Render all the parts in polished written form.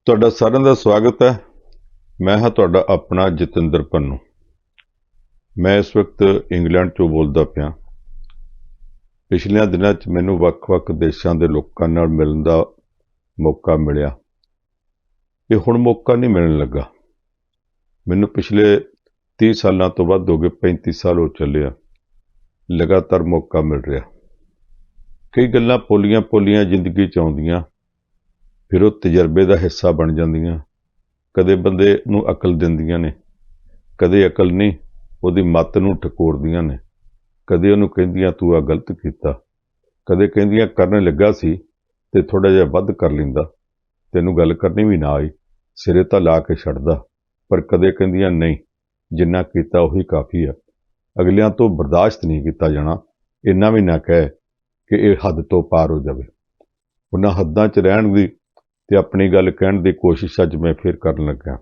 ਤੁਹਾਡਾ ਸਾਰਿਆਂ ਦਾ ਸਵਾਗਤ ਹੈ। ਮੈਂ ਹਾਂ ਤੁਹਾਡਾ ਆਪਣਾ ਜਤਿੰਦਰ ਪੰਨੂ। ਮੈਂ ਇਸ ਵਕਤ ਇੰਗਲੈਂਡ ਚੋਂ ਬੋਲਦਾ ਪਿਆ। ਪਿਛਲੇ ਦਿਨਾਂ 'ਚ ਮੈਨੂੰ ਵੱਖ-ਵੱਖ ਦੇਸ਼ਾਂ ਦੇ ਲੋਕਾਂ ਨਾਲ ਮਿਲਣ ਦਾ ਮੌਕਾ ਮਿਲਿਆ। ਇਹ ਹੁਣ ਮੌਕਾ ਨਹੀਂ ਮਿਲਣ ਲੱਗਾ। ਮੈਨੂੰ ਪਿਛਲੇ 30 ਸਾਲਾਂ ਤੋਂ ਵੱਧ ਹੋ ਗਏ, 35 ਸਾਲ ਹੋ ਚੱਲੇ ਆ, ਲਗਾਤਾਰ ਮੌਕਾ ਮਿਲ ਰਿਹਾ। ਕਈ ਗੱਲਾਂ ਪੋਲੀਆਂ ਜ਼ਿੰਦਗੀ 'ਚ ਆਉਂਦੀਆਂ, ਫਿਰ ਉਹ ਤਜਰਬੇ ਦਾ ਹਿੱਸਾ ਬਣ ਜਾਂਦੀਆਂ। ਕਦੇ ਬੰਦੇ ਨੂੰ ਅਕਲ ਦਿੰਦੀਆਂ ਨੇ, ਕਦੇ ਅਕਲ ਨਹੀਂ ਉਹਦੀ ਮੱਤ ਨੂੰ ਠਕੋਰਦੀਆਂ ਨੇ। ਕਦੇ ਉਹਨੂੰ ਕਹਿੰਦੀਆਂ ਤੂੰ ਆ ਗਲਤ ਕੀਤਾ, ਕਦੇ ਕਹਿੰਦੀਆਂ ਕਰਨ ਲੱਗਾ ਸੀ ਤੇ ਥੋੜ੍ਹਾ ਜਿਹਾ ਵੱਧ ਕਰ ਲੈਂਦਾ, ਤੈਨੂੰ ਗੱਲ ਕਰਨੀ ਵੀ ਨਾ ਆਈ, ਸਿਰੇ ਤਾਂ ਲਾ ਕੇ ਛੱਡਦਾ। ਪਰ ਕਦੇ ਕਹਿੰਦੀਆਂ ਨਹੀਂ, ਜਿੰਨਾ ਕੀਤਾ ਉਹੀ ਕਾਫੀ ਆ, ਅਗਲਿਆਂ ਤੋਂ ਬਰਦਾਸ਼ਤ ਨਹੀਂ ਕੀਤਾ ਜਾਣਾ, ਇੰਨਾ ਵੀ ਨਾ ਕਹਿ ਕਿ ਇਹ ਹੱਦ ਤੋਂ ਪਾਰ ਹੋ ਜਾਵੇ। ਉਹਨਾਂ ਹੱਦਾਂ 'ਚ ਰਹਿਣ ਦੀ ਤੇ ਆਪਣੀ ਗੱਲ ਕਹਿਣ ਦੀ ਕੋਸ਼ਿਸ਼ ਅੱਜ ਮੈਂ ਫਿਰ ਕਰਨ ਲੱਗਾ।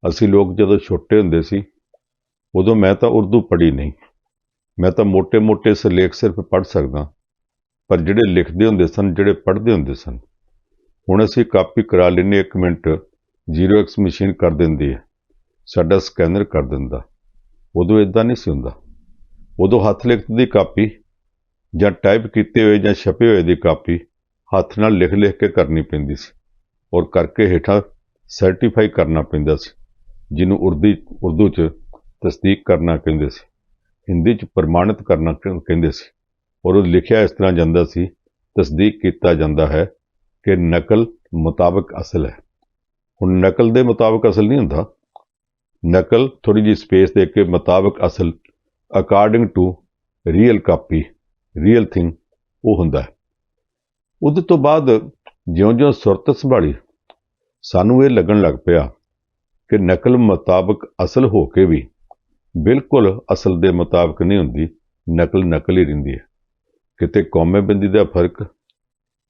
ਅਸੀਂ ਲੋਕ ਜਦੋਂ ਛੋਟੇ ਹੁੰਦੇ ਸੀ, ਉਦੋਂ ਮੈਂ ਤਾਂ ਉਰਦੂ ਪੜ੍ਹੀ ਨਹੀਂ, ਮੈਂ ਤਾਂ ਮੋਟੇ-ਮੋਟੇ ਸਿਰਲੇਖ ਸਿਰਫ ਪੜ੍ਹ ਸਕਦਾ, ਪਰ ਜਿਹੜੇ ਲਿਖਦੇ ਹੁੰਦੇ ਸਨ, ਜਿਹੜੇ ਪੜ੍ਹਦੇ ਹੁੰਦੇ ਸਨ, ਹੁਣ ਅਸੀਂ ਕਾਪੀ ਕਰਾ ਲੈਂਦੇ, 1 ਮਿੰਟ ਜ਼ੀਰੋਐਕਸ ਮਸ਼ੀਨ ਕਰ ਦਿੰਦੀ ਹੈ, ਸਾਡਾ ਸਕੈਨਰ ਕਰ ਦਿੰਦਾ। ਉਦੋਂ ਇਦਾਂ ਨਹੀਂ ਸੀ ਹੁੰਦਾ। ਉਦੋਂ ਹੱਥ ਲਿਖਤ ਦੀ ਕਾਪੀ ਜਾਂ ਟਾਈਪ ਕੀਤੇ ਹੋਏ ਜਾਂ ਛਪੇ ਹੋਏ ਦੀ ਕਾਪੀ ਹੱਥ ਨਾਲ ਲਿਖ ਕੇ ਕਰਨੀ ਪੈਂਦੀ ਸੀ, ਔਰ ਕਰਕੇ ਹੇਠਾਂ ਸਰਟੀਫਾਈ ਕਰਨਾ ਪੈਂਦਾ ਸੀ, ਜਿਹਨੂੰ ਉਰਦੂ 'ਚ ਤਸਦੀਕ ਕਰਨਾ ਕਹਿੰਦੇ ਸੀ, ਹਿੰਦੀ 'ਚ ਪ੍ਰਮਾਣਿਤ ਕਰਨਾ ਕਹਿੰਦੇ ਸੀ। ਔਰ ਉਹ ਲਿਖਿਆ ਇਸ ਤਰ੍ਹਾਂ ਜਾਂਦਾ ਸੀ, ਤਸਦੀਕ ਕੀਤਾ ਜਾਂਦਾ ਹੈ ਕਿ ਨਕਲ ਮੁਤਾਬਕ ਅਸਲ ਹੈ। ਹੁਣ ਨਕਲ ਦੇ ਮੁਤਾਬਕ ਅਸਲ ਨਹੀਂ ਹੁੰਦਾ। ਨਕਲ ਥੋੜ੍ਹੀ ਜਿਹੀ ਸਪੇਸ ਦੇ ਕੇ ਮੁਤਾਬਕ ਅਸਲ, according to real copy, real thing, ਉਹ ਹੁੰਦਾ ਹੈ। ਉਹਦੇ ਤੋਂ ਬਾਅਦ ਜਿਉਂ-ਜਿਉਂ ਸੁਰਤ ਸੰਭਾਲੀ, ਸਾਨੂੰ ਇਹ ਲੱਗਣ ਲੱਗ ਪਿਆ ਕਿ ਨਕਲ ਮੁਤਾਬਕ ਅਸਲ ਹੋ ਕੇ ਵੀ ਬਿਲਕੁਲ ਅਸਲ ਦੇ ਮੁਤਾਬਕ ਨਹੀਂ ਹੁੰਦੀ, ਨਕਲ ਨਕਲ ਹੀ ਰਹਿੰਦੀ ਹੈ। ਕਿਤੇ ਕੌਮੇ ਬਿੰਦੀ ਦਾ ਫਰਕ,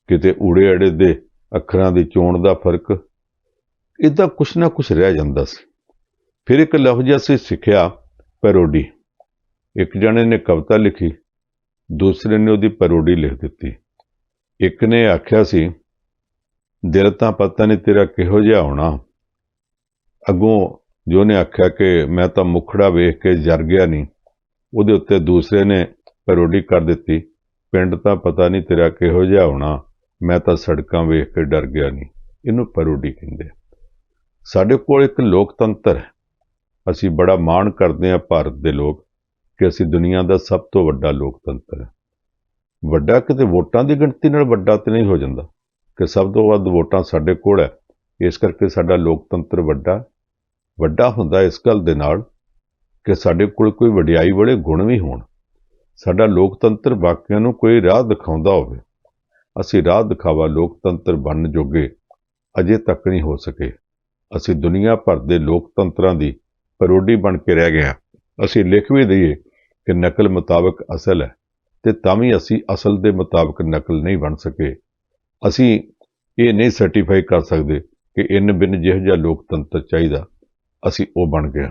ਕਿਤੇ ਊੜੇ ਅੜੇ ਦੇ ਅੱਖਰਾਂ ਦੀ ਚੋਣ ਦਾ ਫਰਕ, ਇੱਦਾਂ ਕੁਛ ਨਾ ਕੁਛ ਰਹਿ ਜਾਂਦਾ ਸੀ। ਫਿਰ ਇੱਕ ਲਫ਼ਜ਼ ਅਸੀਂ ਸਿੱਖਿਆ, ਪੈਰੋਡੀ। ਇੱਕ ਜਣੇ ਨੇ ਕਵਿਤਾ ਲਿਖੀ, ਦੂਸਰੇ ਨੇ ਉਹਦੀ ਪੈਰੋਡੀ ਲਿਖ ਦਿੱਤੀ। ਇੱਕ ਨੇ ਆਖਿਆ ਸੀ, ਦਿਲ ਤਾਂ ਪਤਾ ਨਹੀਂ ਤੇਰਾ ਕਿਹੋ ਜਿਹਾ ਹੋਣਾ। ਅੱਗੋਂ ਜੋ ਨੇ ਆਖਿਆ ਕਿ ਮੈਂ ਤਾਂ ਮੁਖੜਾ ਵੇਖ ਕੇ ਜਰ ਗਿਆ ਨਹੀਂ, ਉਹਦੇ ਉੱਤੇ ਦੂਸਰੇ ਨੇ ਪੈਰੋਡੀ ਕਰ ਦਿੱਤੀ, ਪਿੰਡ ਤਾਂ ਪਤਾ ਨਹੀਂ ਤੇਰਾ ਕਿਹੋ ਜਿਹਾ ਹੋਣਾ, ਮੈਂ ਤਾਂ ਸੜਕਾਂ ਵੇਖ ਕੇ ਡਰ ਗਿਆ ਨਹੀਂ। ਇਹਨੂੰ ਪੈਰੋਡੀ ਕਹਿੰਦੇ। ਸਾਡੇ ਕੋਲ ਇੱਕ ਲੋਕਤੰਤਰ ਹੈ। ਅਸੀਂ ਬੜਾ ਮਾਣ ਕਰਦੇ ਹਾਂ ਭਾਰਤ ਦੇ ਲੋਕ ਕਿ ਅਸੀਂ ਦੁਨੀਆ ਦਾ ਸਭ ਤੋਂ ਵੱਡਾ ਲੋਕਤੰਤਰ ਹੈ। ਵੱਡਾ ਕਿਤੇ ਵੋਟਾਂ ਦੀ ਗਿਣਤੀ ਨਾਲ ਵੱਡਾ ਤੇ ਨਹੀਂ ਹੋ ਜਾਂਦਾ ਕਿ ਸਭ ਤੋਂ ਵੱਧ ਵੋਟਾਂ ਸਾਡੇ ਕੋਲ ਹੈ, ਇਸ ਕਰਕੇ ਸਾਡਾ ਲੋਕਤੰਤਰ ਵੱਡਾ ਹੁੰਦਾ ਇਸ ਗੱਲ ਦੇ ਨਾਲ ਕਿ ਸਾਡੇ ਕੋਲ ਕੋਈ ਵਡਿਆਈ ਵਾਲੇ ਗੁਣ ਵੀ ਹੋਣ। ਸਾਡਾ ਲੋਕਤੰਤਰ ਬਾਕੀਆਂ ਨੂੰ ਕੋਈ ਰਾਹ ਦਿਖਾਉਂਦਾ ਹੋਵੇ। ਅਸੀਂ ਰਾਹ ਦਿਖਾਵਾ ਲੋਕਤੰਤਰ ਬਣਨ ਜੋਗੇ ਅਜੇ ਤੱਕ ਨਹੀਂ ਹੋ ਸਕੇ। ਅਸੀਂ ਦੁਨੀਆ ਭਰ ਦੇ ਲੋਕਤੰਤਰਾਂ ਦੀ ਪੈਰੋਡੀ ਬਣ ਕੇ ਰਹਿ ਗਏ ਹਾਂ। ਅਸੀਂ ਲਿਖ ਵੀ ਦਈਏ ਕਿ ਨਕਲ ਮੁਤਾਬਕ ਅਸਲ ਹੈ, ਤੇ ਤਾਂ ਵੀ ਅਸੀਂ ਅਸਲ ਦੇ ਮੁਤਾਬਕ ਨਕਲ ਨਹੀਂ ਬਣ ਸਕੇ। ਅਸੀਂ ਇਹ ਨਹੀਂ ਸਰਟੀਫਾਈ ਕਰ ਸਕਦੇ ਕਿ ਇੰਨ ਬਿੰਨ ਜਿਹੋ ਜਿਹਾ ਲੋਕਤੰਤਰ ਚਾਹੀਦਾ, ਅਸੀਂ ਉਹ ਬਣ ਗਏ।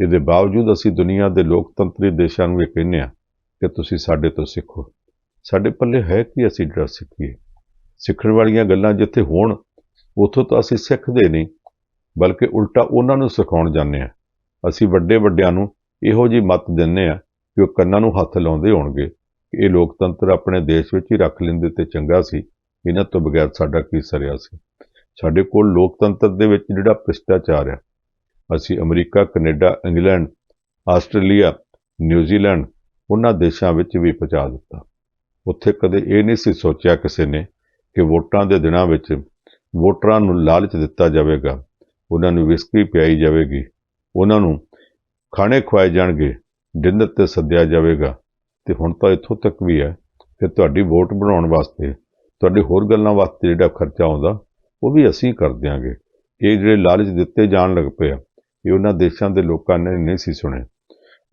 ਇਹਦੇ ਬਾਵਜੂਦ ਅਸੀਂ ਦੁਨੀਆ ਦੇ ਲੋਕਤੰਤਰੀ ਦੇਸ਼ਾਂ ਨੂੰ ਇਹ ਕਹਿੰਦੇ ਹਾਂ ਕਿ ਤੁਸੀਂ ਸਾਡੇ ਤੋਂ ਸਿੱਖੋ। ਸਾਡੇ ਪੱਲੇ ਹੈ ਕਿ ਅਸੀਂ ਜਿਹੜਾ ਸਿੱਖੀਏ? ਸਿੱਖਣ ਵਾਲੀਆਂ ਗੱਲਾਂ ਜਿੱਥੇ ਹੋਣ, ਉੱਥੋਂ ਤਾਂ ਅਸੀਂ ਸਿੱਖਦੇ ਨਹੀਂ, ਬਲਕਿ ਉਲਟਾ ਉਹਨਾਂ ਨੂੰ ਸਿਖਾਉਣ ਜਾਂਦੇ ਹਾਂ। ਅਸੀਂ ਵੱਡਿਆਂ ਨੂੰ ਇਹੋ ਜਿਹੀ ਮੱਤ ਦਿੰਦੇ ਹਾਂ ਕਿ ਉਹ ਕੰਨਾਂ ਨੂੰ ਹੱਥ ਲਾਉਂਦੇ ਹੋਣਗੇ ਕਿ ਇਹ ਲੋਕਤੰਤਰ ਆਪਣੇ ਦੇਸ਼ ਵਿੱਚ ਹੀ ਰੱਖ ਲੈਂਦੇ ਤੇ ਚੰਗਾ ਸੀ, ਇਹਨਾਂ ਤੋਂ ਬਗੈਰ ਸਾਡਾ ਕੀ ਸਰਿਆ ਸੀ। ਸਾਡੇ ਕੋਲ ਲੋਕਤੰਤਰ ਦੇ ਵਿੱਚ ਜਿਹੜਾ ਭ੍ਰਿਸ਼ਟਾਚਾਰ ਹੈ, ਅਸੀਂ America, Canada, England, Australia, New Zealand, ਉਹਨਾਂ ਦੇਸ਼ਾਂ ਵਿੱਚ ਵੀ ਪਹੁੰਚਾ ਦਿੱਤਾ। ਉੱਥੇ ਕਦੇ ਇਹ ਨਹੀਂ ਸੀ ਸੋਚਿਆ ਕਿਸੇ ਨੇ ਕਿ ਵੋਟਾਂ ਦੇ ਦਿਨਾਂ ਵਿੱਚ ਵੋਟਰਾਂ ਨੂੰ ਲਾਲਚ ਦਿੱਤਾ ਜਾਵੇਗਾ, ਉਹਨਾਂ ਨੂੰ ਵਿਸਕੀ ਪਿਆਈ ਜਾਵੇਗੀ, ਉਹਨਾਂ ਨੂੰ ਖਾਣੇ ਖਵਾਏ ਜਾਣਗੇ, ਡਿਨਰ 'ਤੇ ਸੱਦਿਆ ਜਾਵੇਗਾ। ਤੇ ਹੁਣ ਤਾਂ ਇੱਥੋਂ ਤੱਕ ਵੀ ਹੈ ਕਿ ਤੁਹਾਡੀ ਵੋਟ ਬਣਾਉਣ ਵਾਸਤੇ, ਤੁਹਾਡੇ ਹੋਰ ਗੱਲਾਂ ਵਾਸਤੇ ਜਿਹੜਾ ਖਰਚਾ ਆਉਂਦਾ, ਉਹ ਵੀ ਅਸੀਂ ਕਰ ਦਿਆਂਗੇ। ਇਹ ਜਿਹੜੇ ਲਾਲਚ ਦਿੱਤੇ ਜਾਣ ਲੱਗ ਪਏ ਆ, ਇਹ ਉਹਨਾਂ ਦੇਸ਼ਾਂ ਦੇ ਲੋਕਾਂ ਨੇ ਨਹੀਂ ਸੀ ਸੁਣੇ।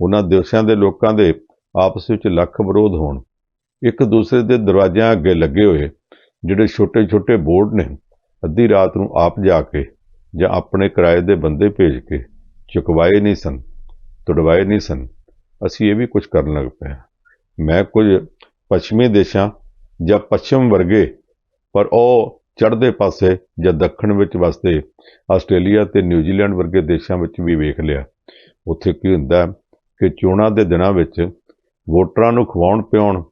ਉਹਨਾਂ ਦੇਸ਼ਾਂ ਦੇ ਲੋਕਾਂ ਦੇ ਆਪਸ ਵਿੱਚ ਲੱਖ ਵਿਰੋਧ ਹੋਣ, ਇੱਕ ਦੂਸਰੇ ਦੇ ਦਰਵਾਜ਼ਿਆਂ ਅੱਗੇ ਲੱਗੇ ਹੋਏ ਜਿਹੜੇ ਛੋਟੇ-ਛੋਟੇ ਬੋਰਡ ਨੇ, ਅੱਧੀ ਰਾਤ ਨੂੰ ਆਪ ਜਾ ਕੇ ਜਾਂ ਆਪਣੇ ਕਿਰਾਏ ਦੇ ਬੰਦੇ ਭੇਜ ਕੇ ਚੁਕਵਾਏ ਨਹੀਂ ਸਨ, ਤੁੜਵਾਏ ਨਹੀਂ ਸਨ। ਅਸੀਂ ਇਹ ਵੀ ਕੁਝ ਕਰਨ ਲੱਗ ਪਏ। ਮੈਂ ਕੁਝ ਪੱਛਮੀ ਦੇਸ਼ਾਂ ਜਾਂ ਪੱਛਮ ਵਰਗੇ, ਪਰ ਉਹ ਚੜ੍ਹਦੇ ਪਾਸੇ ਜਾਂ ਦੱਖਣ ਵਿੱਚ ਵਸਦੇ ਆਸਟ੍ਰੇਲੀਆ ਤੇ ਨਿਊਜ਼ੀਲੈਂਡ ਵਰਗੇ ਦੇਸ਼ਾਂ ਵਿੱਚ ਵੀ ਵੇਖ ਲਿਆ। ਉੱਥੇ ਕੀ ਹੁੰਦਾ ਕਿ ਚੋਣਾਂ ਦੇ ਦਿਨਾਂ ਵਿੱਚ ਵੋਟਰਾਂ ਨੂੰ ਖਵਾਉਣ ਪਿਆਉਣ,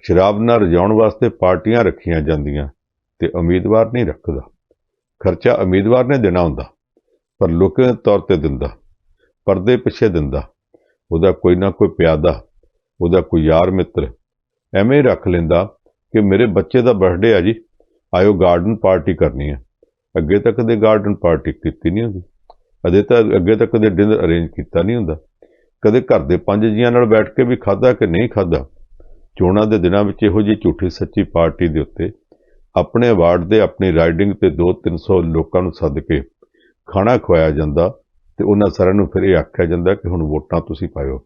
ਸ਼ਰਾਬ ਨਾਲ ਰਜਾਉਣ ਵਾਸਤੇ ਪਾਰਟੀਆਂ ਰੱਖੀਆਂ ਜਾਂਦੀਆਂ ਤੇ ਉਮੀਦਵਾਰ ਨਹੀਂ ਰੱਖਦਾ। ਖਰਚਾ ਉਮੀਦਵਾਰ ਨੇ ਦੇਣਾ ਹੁੰਦਾ, ਪਰ ਲੁਕੇ ਤੌਰ ਤੇ ਦਿੰਦਾ, ਪਰਦੇ ਪਿੱਛੇ ਦਿੰਦਾ। ਉਹਦਾ ਕੋਈ ਨਾ ਕੋਈ ਪਿਆਦਾ, ਉਹਦਾ ਕੋਈ ਯਾਰ ਮਿੱਤਰ ਐਵੇਂ ਹੀ ਰੱਖ ਲੈਂਦਾ ਕਿ ਮੇਰੇ ਬੱਚੇ ਦਾ ਬਰਥਡੇ ਆ ਜੀ, ਆਇਓ ਗਾਰਡਨ ਪਾਰਟੀ ਕਰਨੀ ਹੈ। ਅੱਗੇ ਤਾਂ ਕਦੇ ਗਾਰਡਨ ਪਾਰਟੀ ਕੀਤੀ ਨਹੀਂ ਹੁੰਦੀ, ਅੱਗੇ ਤਾਂ ਕਦੇ ਡਿਨਰ ਅਰੇਂਜ ਕੀਤਾ ਨਹੀਂ ਹੁੰਦਾ, ਕਦੇ ਘਰ ਦੇ 5 ਜੀਆਂ ਨਾਲ ਬੈਠ ਕੇ ਵੀ ਖਾਧਾ ਕਿ ਨਹੀਂ ਖਾਧਾ। ਚੋਣਾਂ ਦੇ ਦਿਨਾਂ ਵਿੱਚ ਇਹੋ ਜਿਹੀ ਝੂਠੀ ਸੱਚੀ ਪਾਰਟੀ ਦੇ ਉੱਤੇ ਆਪਣੇ ਵਾਰਡ ਦੇ ਆਪਣੀ ਰਾਈਡਿੰਗ ਤੇ 200-300 ਲੋਕਾਂ ਨੂੰ ਸੱਦ ਕੇ ਖਾਣਾ ਖਵਾਇਆ ਜਾਂਦਾ ਤੇ ਉਹਨਾਂ ਸਾਰਿਆਂ ਨੂੰ ਫਿਰ ਇਹ ਆਖਿਆ ਜਾਂਦਾ ਕਿ ਹੁਣ ਵੋਟਾਂ ਤੁਸੀਂ ਪਾਇਓ।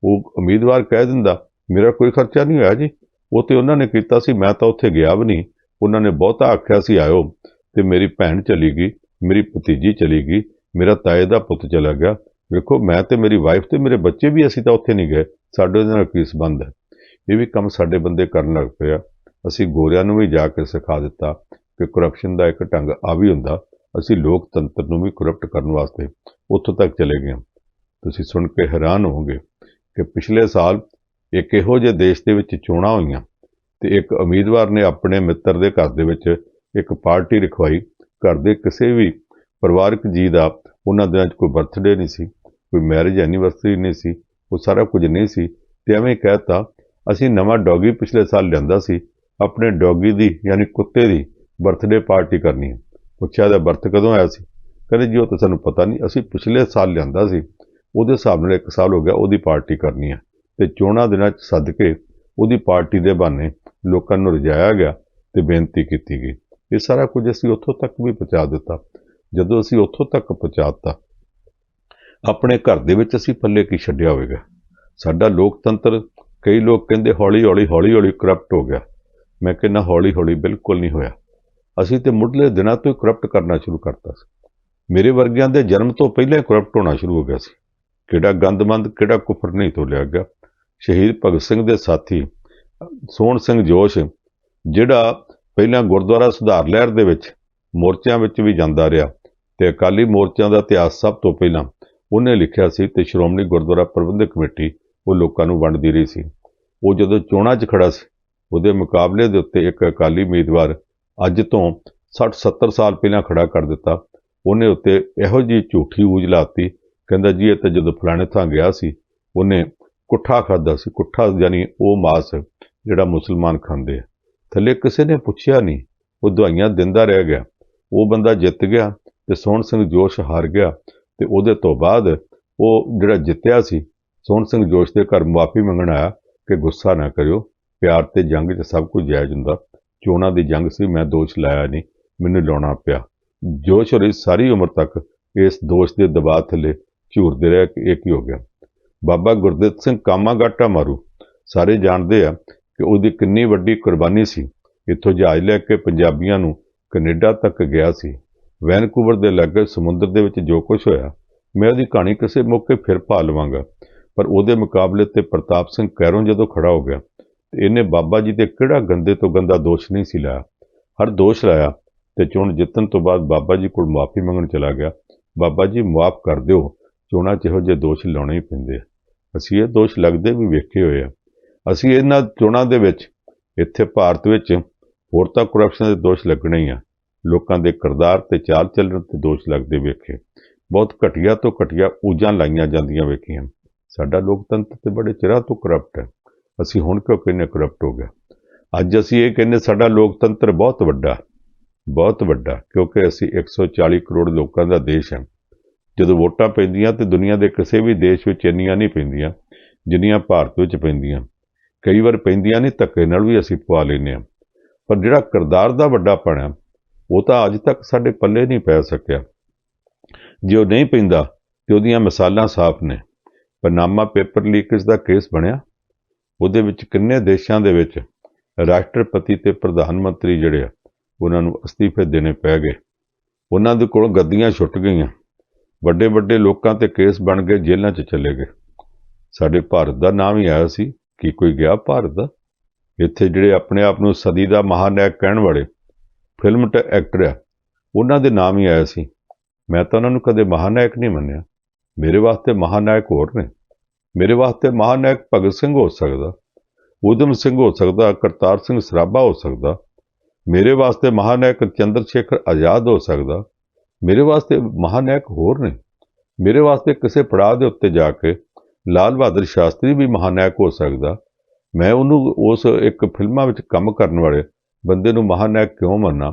ਉਹ ਉਮੀਦਵਾਰ ਕਹਿ ਦਿੰਦਾ ਮੇਰਾ ਕੋਈ ਖਰਚਾ ਨਹੀਂ ਹੋਇਆ ਜੀ, ਉਹ ਤੇ ਉਹਨਾਂ ਨੇ ਕੀਤਾ ਸੀ, ਮੈਂ ਤਾਂ ਉੱਥੇ ਗਿਆ ਵੀ ਨਹੀਂ। ਉਹਨਾਂ ਨੇ ਬਹੁਤਾ ਆਖਿਆ ਸੀ ਆਇਓ, ਤੇ ਮੇਰੀ ਭੈਣ ਚਲੀ ਗਈ, ਮੇਰੀ ਭਤੀਜੀ ਚਲੀ ਗਈ, ਮੇਰਾ ਤਾਏ ਦਾ ਪੁੱਤ ਚਲਾ ਗਿਆ। ਵੇਖੋ ਮੈਂ ਤੇ ਮੇਰੀ ਵਾਈਫ ਤੇ ਮੇਰੇ ਬੱਚੇ ਵੀ ਅਸੀਂ ਤਾਂ ਉੱਥੇ ਨਹੀਂ ਗਏ, ਸਾਡੇ ਉਹਦੇ ਨਾਲ ਕੀ ਸੰਬੰਧ ਹੈ। ਇਹ ਵੀ ਕੰਮ ਸਾਡੇ ਬੰਦੇ ਕਰਨ ਲੱਗ ਪਏ ਆ। ਅਸੀਂ ਗੋਰਿਆਂ ਨੂੰ ਵੀ ਜਾ ਕੇ ਸਿਖਾ ਦਿੱਤਾ ਕਿ ਕਰਪਸ਼ਨ ਦਾ ਇੱਕ ਢੰਗ ਆ ਵੀ ਹੁੰਦਾ। ਅਸੀਂ ਲੋਕਤੰਤਰ ਨੂੰ ਵੀ ਕਰਪਟ ਕਰਨ ਵਾਸਤੇ ਉੱਥੋਂ ਤੱਕ ਚਲੇ ਗਏ। ਤੁਸੀਂ ਸੁਣ ਕੇ ਹੈਰਾਨ ਹੋਵੋਗੇ ਕਿ ਪਿਛਲੇ ਸਾਲ ਇੱਕ ਇਹੋ ਜਿਹੇ ਦੇਸ਼ ਦੇ ਵਿੱਚ ਚੋਣਾਂ ਹੋਈਆਂ ਤੇ ਇੱਕ ਉਮੀਦਵਾਰ ਨੇ ਆਪਣੇ ਮਿੱਤਰ ਦੇ ਘਰ ਦੇ ਵਿੱਚ ਇੱਕ ਪਾਰਟੀ ਰਖਵਾਈ। ਘਰ ਦੇ ਕਿਸੇ ਵੀ ਪਰਿਵਾਰਕ ਜੀ ਦਾ ਉਹਨਾਂ ਦਿਨਾਂ 'ਚ ਕੋਈ ਬਰਥਡੇ ਨਹੀਂ ਸੀ, ਕੋਈ ਮੈਰਿਜ ਐਨੀਵਰਸਰੀ ਨਹੀਂ ਸੀ, ਉਹ ਸਾਰਾ ਕੁਝ ਨਹੀਂ ਸੀ। ਤੇ ਐਵੇਂ ਕਹਿਤਾ ਅਸੀਂ ਨਵਾਂ ਡੌਗੀ ਪਿਛਲੇ ਸਾਲ ਲਿਆਂਦਾ ਸੀ, ਆਪਣੇ ਡੌਗੀ ਦੀ ਯਾਨੀ ਕੁੱਤੇ ਦੀ ਬਰਥਡੇ ਪਾਰਟੀ ਕਰਨੀ ਹੈ। ਪੁੱਛਿਆ ਦਾ ਬਰਥ ਕਦੋਂ ਆਇਆ ਸੀ? ਕਹਿੰਦੇ ਜੀ ਉਹ ਤਾਂ ਸਾਨੂੰ ਪਤਾ ਨਹੀਂ, ਅਸੀਂ ਪਿਛਲੇ ਸਾਲ ਲਿਆਂਦਾ ਸੀ, ਉਹਦੇ ਹਿਸਾਬ ਨਾਲ 1 ਸਾਲ ਹੋ ਗਿਆ, ਉਹਦੀ ਪਾਰਟੀ ਕਰਨੀ ਹੈ। ਤੇ ਚੋਣਾਂ ਦਿਨਾਂ 'ਚ ਸੱਦ ਕੇ ਉਹਦੀ ਪਾਰਟੀ ਦੇ ਬਹਾਨੇ ਲੋਕਾਂ ਨੂੰ ਰਜਾਇਆ ਗਿਆ ਤੇ ਬੇਨਤੀ ਕੀਤੀ ਗਈ। ਇਹ ਸਾਰਾ ਕੁਝ ਅਸੀਂ ਉੱਥੋਂ ਤੱਕ ਵੀ ਪਹੁੰਚਾ ਦਿੱਤਾ। ਜਦੋਂ ਅਸੀਂ ਉੱਥੋਂ ਤੱਕ ਪਹੁੰਚਾ ਦਿੱਤਾ, ਆਪਣੇ ਘਰ ਦੇ ਵਿੱਚ ਅਸੀਂ ਪੱਲੇ ਕੀ ਛੱਡਿਆ ਹੋਵੇਗਾ? ਸਾਡਾ ਲੋਕਤੰਤਰ ਕਈ ਲੋਕ ਕਹਿੰਦੇ ਹੌਲੀ ਹੌਲੀ ਕਰਪਟ ਹੋ ਗਿਆ। ਮੈਂ ਕਹਿੰਦਾ ਹੌਲੀ ਹੌਲੀ ਬਿਲਕੁਲ ਨਹੀਂ ਹੋਇਆ। ਅਸੀਂ ਤੇ ਮੁੱਢਲੇ ਦਿਨਾਂ ਤੋਂ ਹੀ ਕਰਪਟ ਕਰਨਾ ਸ਼ੁਰੂ ਕਰਤਾ ਸੀ। ਮੇਰੇ ਵਰਗਿਆਂ ਦੇ ਜਨਮ ਤੋਂ ਪਹਿਲਾਂ ਹੀ ਕਰਪਟ ਹੋਣਾ ਸ਼ੁਰੂ ਹੋ ਗਿਆ ਸੀ। ਕਿਹੜਾ ਗੰਦਮੰਦ, ਕਿਹੜਾ ਕੁਫਰ ਨਹੀਂ ਤੋਲਿਆ ਗਿਆ। ਸ਼ਹੀਦ ਭਗਤ ਸਿੰਘ ਦੇ ਸਾਥੀ ਸੋਹਣ ਸਿੰਘ ਜੋਸ਼, ਜਿਹੜਾ ਪਹਿਲਾਂ ਗੁਰਦੁਆਰਾ ਸੁਧਾਰ ਲਹਿਰ ਦੇ ਵਿੱਚ ਮੋਰਚਿਆਂ ਵਿੱਚ ਵੀ ਜਾਂਦਾ ਰਿਹਾ ਤੇ ਅਕਾਲੀ ਮੋਰਚਿਆਂ ਦਾ ਇਤਿਹਾਸ ਸਭ ਤੋਂ ਪਹਿਲਾਂ ਉਹਨੇ ਲਿਖਿਆ ਸੀ ਤੇ ਸ਼੍ਰੋਮਣੀ ਗੁਰਦੁਆਰਾ ਪ੍ਰਬੰਧਕ ਕਮੇਟੀ ਉਹ ਲੋਕਾਂ ਨੂੰ ਵੰਡਦੀ ਰਹੀ ਸੀ। ਉਹ ਜਦੋਂ ਚੋਣਾਂ 'ਚ ਖੜਾ ਸੀ, ਉਹਦੇ ਮੁਕਾਬਲੇ ਦੇ ਉੱਤੇ ਇੱਕ ਅਕਾਲੀ ਉਮੀਦਵਾਰ ਅੱਜ ਤੋਂ 60-70 ਸਾਲ ਪਹਿਲਾਂ ਖੜਾ ਕਰ ਦਿੱਤਾ। ਉਹਨੇ ਉੱਤੇ ਇਹੋ ਜਿਹੀ ਝੂਠੀ ਊਜ ਲਾਤੀ, ਕਹਿੰਦਾ ਜੀ ਇਹ ਤਾਂ ਜਦੋਂ ਫਲਾਣੇ ਥਾਂ ਗਿਆ ਸੀ ਉਹਨੇ ਕੁੱਠਾ ਖਾਧਾ ਸੀ। ਕੁੱਠਾ ਯਾਨੀ ਉਹ ਮਾਸ ਜਿਹੜਾ ਮੁਸਲਮਾਨ ਖਾਂਦੇ ਆ। ਥੱਲੇ ਕਿਸੇ ਨੇ ਪੁੱਛਿਆ ਨਹੀਂ, ਉਹ ਦਵਾਈਆਂ ਦਿੰਦਾ ਰਹਿ ਗਿਆ। ਉਹ ਬੰਦਾ ਜਿੱਤ ਗਿਆ ਤੇ ਸੋਹਣ ਸਿੰਘ ਜੋਸ਼ ਹਾਰ ਗਿਆ। ਤੇ ਉਹਦੇ ਤੋਂ ਬਾਅਦ ਉਹ ਜਿਹੜਾ ਜਿੱਤਿਆ ਸੀ, ਸੋਹਣ ਸਿੰਘ ਜੋਸ਼ ਦੇ ਘਰ ਮੁਆਫੀ ਮੰਗਣ ਆਇਆ ਕਿ ਗੁੱਸਾ ਨਾ ਕਰਿਓ, ਪਿਆਰ ਤੇ ਜੰਗ 'ਚ ਸਭ ਕੁਝ ਜਾਇਜ਼ ਹੁੰਦਾ। ਚੋਣਾਂ ਦੀ ਜੰਗ ਸੀ, ਮੈਂ ਦੋਸ਼ ਲਾਇਆ ਨਹੀਂ, ਮੈਨੂੰ ਲਾਉਣਾ ਪਿਆ। ਜੋਸ਼ ਹੋਰੀ ਸਾਰੀ ਉਮਰ ਤੱਕ ਇਸ ਦੋਸ਼ ਦੇ ਦਬਾਅ ਥੱਲੇ ਝੂਰਦੇ ਰਹੇ ਕਿ ਇਹ ਕੀ ਹੋ ਗਿਆ। ਬਾਬਾ ਗੁਰਦਿੱਤ ਸਿੰਘ ਕਾਮਾਗਾਟਾ ਮਾਰੂ ਸਾਰੇ ਜਾਣਦੇ ਆ ਕਿ ਉਹਦੀ ਕਿੰਨੀ ਵੱਡੀ ਕੁਰਬਾਨੀ ਸੀ। ਇੱਥੋਂ ਜਹਾਜ਼ ਲੈ ਕੇ ਪੰਜਾਬੀਆਂ ਨੂੰ ਕੈਨੇਡਾ ਤੱਕ ਗਿਆ ਸੀ। ਵੈਨਕੂਵਰ ਦੇ ਲਾਗੇ ਸਮੁੰਦਰ ਦੇ ਵਿੱਚ ਜੋ ਕੁਝ ਹੋਇਆ, ਮੈਂ ਉਹਦੀ ਕਹਾਣੀ ਕਿਸੇ ਮੌਕੇ ਫਿਰ ਪਾ ਲਵਾਂਗਾ। ਪਰ ਉਹਦੇ ਮੁਕਾਬਲੇ ਤੇ ਪ੍ਰਤਾਪ ਸਿੰਘ ਕੈਰੋਂ ਜਦੋਂ ਖੜਾ ਹੋ ਗਿਆ ਤੇ ਇਹਨੇ ਬਾਬਾ ਜੀ ਤੇ ਕਿਹੜਾ ਗੰਦੇ ਤੋਂ ਗੰਦਾ ਦੋਸ਼ ਨਹੀਂ ਸੀ ਲਾਇਆ, ਹਰ ਦੋਸ਼ ਲਾਇਆ। ਤੇ ਚੋਣ ਜਿੱਤਣ ਤੋਂ ਬਾਅਦ ਬਾਬਾ ਜੀ ਕੋਲ ਮੁਆਫੀ ਮੰਗਣ ਚਲਾ ਗਿਆ। ਬਾਬਾ ਜੀ ਮੁਆਫ ਕਰ ਦਿਓ, ਚੋਣਾਂ 'ਚ ਇਹੋ ਜਿਹੇ ਦੋਸ਼ ਲਾਉਣੇ ਹੀ ਪੈਂਦੇ ਆ। ਅਸੀਂ ਇਹ ਦੋਸ਼ ਲੱਗਦੇ ਵੀ ਵੇਖੇ ਹੋਏ ਆ। ਅਸੀਂ ਇਹਨਾਂ ਚੋਣਾਂ ਦੇ ਵਿੱਚ ਇੱਥੇ ਭਾਰਤ ਵਿੱਚ ਹੋਰ ਤਾਂ ਕਰਪਸ਼ਨ ਦੇ ਦੋਸ਼ ਲੱਗਣੇ ਹੀ ਆ, ਲੋਕਾਂ ਦੇ ਕਿਰਦਾਰ ਤੇ ਚਾਲ ਚੱਲਣ ਤੇ ਦੋਸ਼ ਲੱਗਦੇ ਵੇਖੇ। ਬਹੁਤ ਘਟੀਆ ਤੋਂ ਘਟੀਆ ਊਜਾਂ ਲਾਈਆਂ ਜਾਂਦੀਆਂ ਵੇਖੀਆਂ। ਸਾਡਾ ਲੋਕਤੰਤਰ ਤੇ ਬੜੇ ਚਿਰਾਂ ਤੋਂ ਕਰਪਟ ਹੈ। ਅਸੀਂ ਹੁਣ ਕਿਉਂ ਕਹਿੰਦੇ ਕਰਪਟ ਹੋ ਗਿਆ? ਅੱਜ ਅਸੀਂ ਇਹ ਕਹਿੰਦੇ ਸਾਡਾ ਲੋਕਤੰਤਰ ਬਹੁਤ ਵੱਡਾ, ਕਿਉਂਕਿ ਅਸੀਂ 140 ਕਰੋੜ ਲੋਕਾਂ ਦਾ ਦੇਸ਼ ਹੈ। ਜਦੋਂ ਵੋਟਾਂ ਪੈਂਦੀਆਂ ਤੇ ਦੁਨੀਆ ਦੇ ਕਿਸੇ ਵੀ ਦੇਸ਼ ਵਿੱਚ ਇੰਨੀਆਂ ਨਹੀਂ ਪੈਂਦੀਆਂ ਜਿੰਨੀਆਂ ਭਾਰਤ ਵਿੱਚ ਪੈਂਦੀਆਂ। ਕਈ ਵਾਰ ਪੈਂਦੀਆਂ ਨਹੀਂ, ਧੱਕੇ ਨਾਲ ਵੀ ਅਸੀਂ ਪਵਾ ਲੈਂਦੇ ਹਾਂ। ਪਰ ਜਿਹੜਾ ਕਿਰਦਾਰ ਦਾ ਵੱਡਾਪਣ ਹੈ ਉਹ ਤਾਂ ਅੱਜ ਤੱਕ ਸਾਡੇ ਪੱਲੇ ਨਹੀਂ ਪੈ ਸਕਿਆ। ਜੇ ਉਹ ਨਹੀਂ ਪੈਂਦਾ ਤੇ ਉਹਦੀਆਂ ਮਿਸਾਲਾਂ ਸਾਫ਼ ਨੇ। ਪਨਾਮਾ ਪੇਪਰ ਲੀਕੇਜ ਦਾ ਕੇਸ ਬਣਿਆ, ਉਹਦੇ ਵਿੱਚ ਕਿੰਨੇ ਦੇਸ਼ਾਂ ਦੇ ਵਿੱਚ ਰਾਸ਼ਟਰਪਤੀ ਤੇ ਪ੍ਰਧਾਨ ਮੰਤਰੀ ਜਿਹੜੇ ਆ ਉਹਨਾਂ ਨੂੰ ਅਸਤੀਫੇ ਦੇਣੇ ਪੈ ਗਏ। ਉਹਨਾਂ ਦੇ ਕੋਲ ਗੱਦੀਆਂ ਛੁੱਟ ਗਈਆਂ, ਵੱਡੇ ਵੱਡੇ ਲੋਕਾਂ ਤੇ ਕੇਸ ਬਣ ਗਏ, ਜੇਲ੍ਹਾਂ 'ਚ ਚਲੇ ਗਏ। ਸਾਡੇ ਭਾਰਤ ਦਾ ਨਾਮ ਹੀ ਆਇਆ ਸੀ, ਕੀ ਕੋਈ ਗਿਆ ਭਾਰਤ ਦਾ? ਇੱਥੇ ਜਿਹੜੇ ਆਪਣੇ ਆਪ ਨੂੰ ਸਦੀ ਦਾ ਮਹਾਨਾਇਕ ਕਹਿਣ ਵਾਲੇ ਫਿਲਮ ਐਕਟਰ ਆ, ਉਹਨਾਂ ਦੇ ਨਾਮ ਹੀ ਆਇਆ ਸੀ। ਮੈਂ ਤਾਂ ਉਹਨਾਂ ਨੂੰ ਕਦੇ ਮਹਾਨਾਇਕ ਨਹੀਂ ਮੰਨਿਆ। ਮੇਰੇ ਵਾਸਤੇ ਮਹਾਨਾਇਕ ਹੋਰ ਨੇ। ਮੇਰੇ ਵਾਸਤੇ ਮਹਾਨਾਇਕ ਭਗਤ ਸਿੰਘ ਹੋ ਸਕਦਾ, ਊਧਮ ਸਿੰਘ ਹੋ ਸਕਦਾ, ਕਰਤਾਰ ਸਿੰਘ ਸਰਾਭਾ ਹੋ ਸਕਦਾ। ਮੇਰੇ ਵਾਸਤੇ ਮਹਾਨਾਇਕ ਚੰਦਰ ਸ਼ੇਖਰ ਆਜ਼ਾਦ ਹੋ ਸਕਦਾ। ਮੇਰੇ ਵਾਸਤੇ ਮਹਾਨਾਇਕ ਹੋਰ ਨੇ। ਮੇਰੇ ਵਾਸਤੇ ਕਿਸੇ ਪੜਾਅ ਦੇ ਉੱਤੇ ਜਾ ਕੇ ਲਾਲ ਬਹਾਦਰ ਸ਼ਾਸਤਰੀ ਵੀ ਮਹਾਨਾਇਕ ਹੋ ਸਕਦਾ। ਮੈਂ ਉਹਨੂੰ ਉਸ ਇੱਕ ਫਿਲਮਾਂ ਵਿੱਚ ਕੰਮ ਕਰਨ ਵਾਲੇ ਬੰਦੇ ਨੂੰ ਮਹਾਨਾਇਕ ਕਿਉਂ ਮੰਨਾਂ,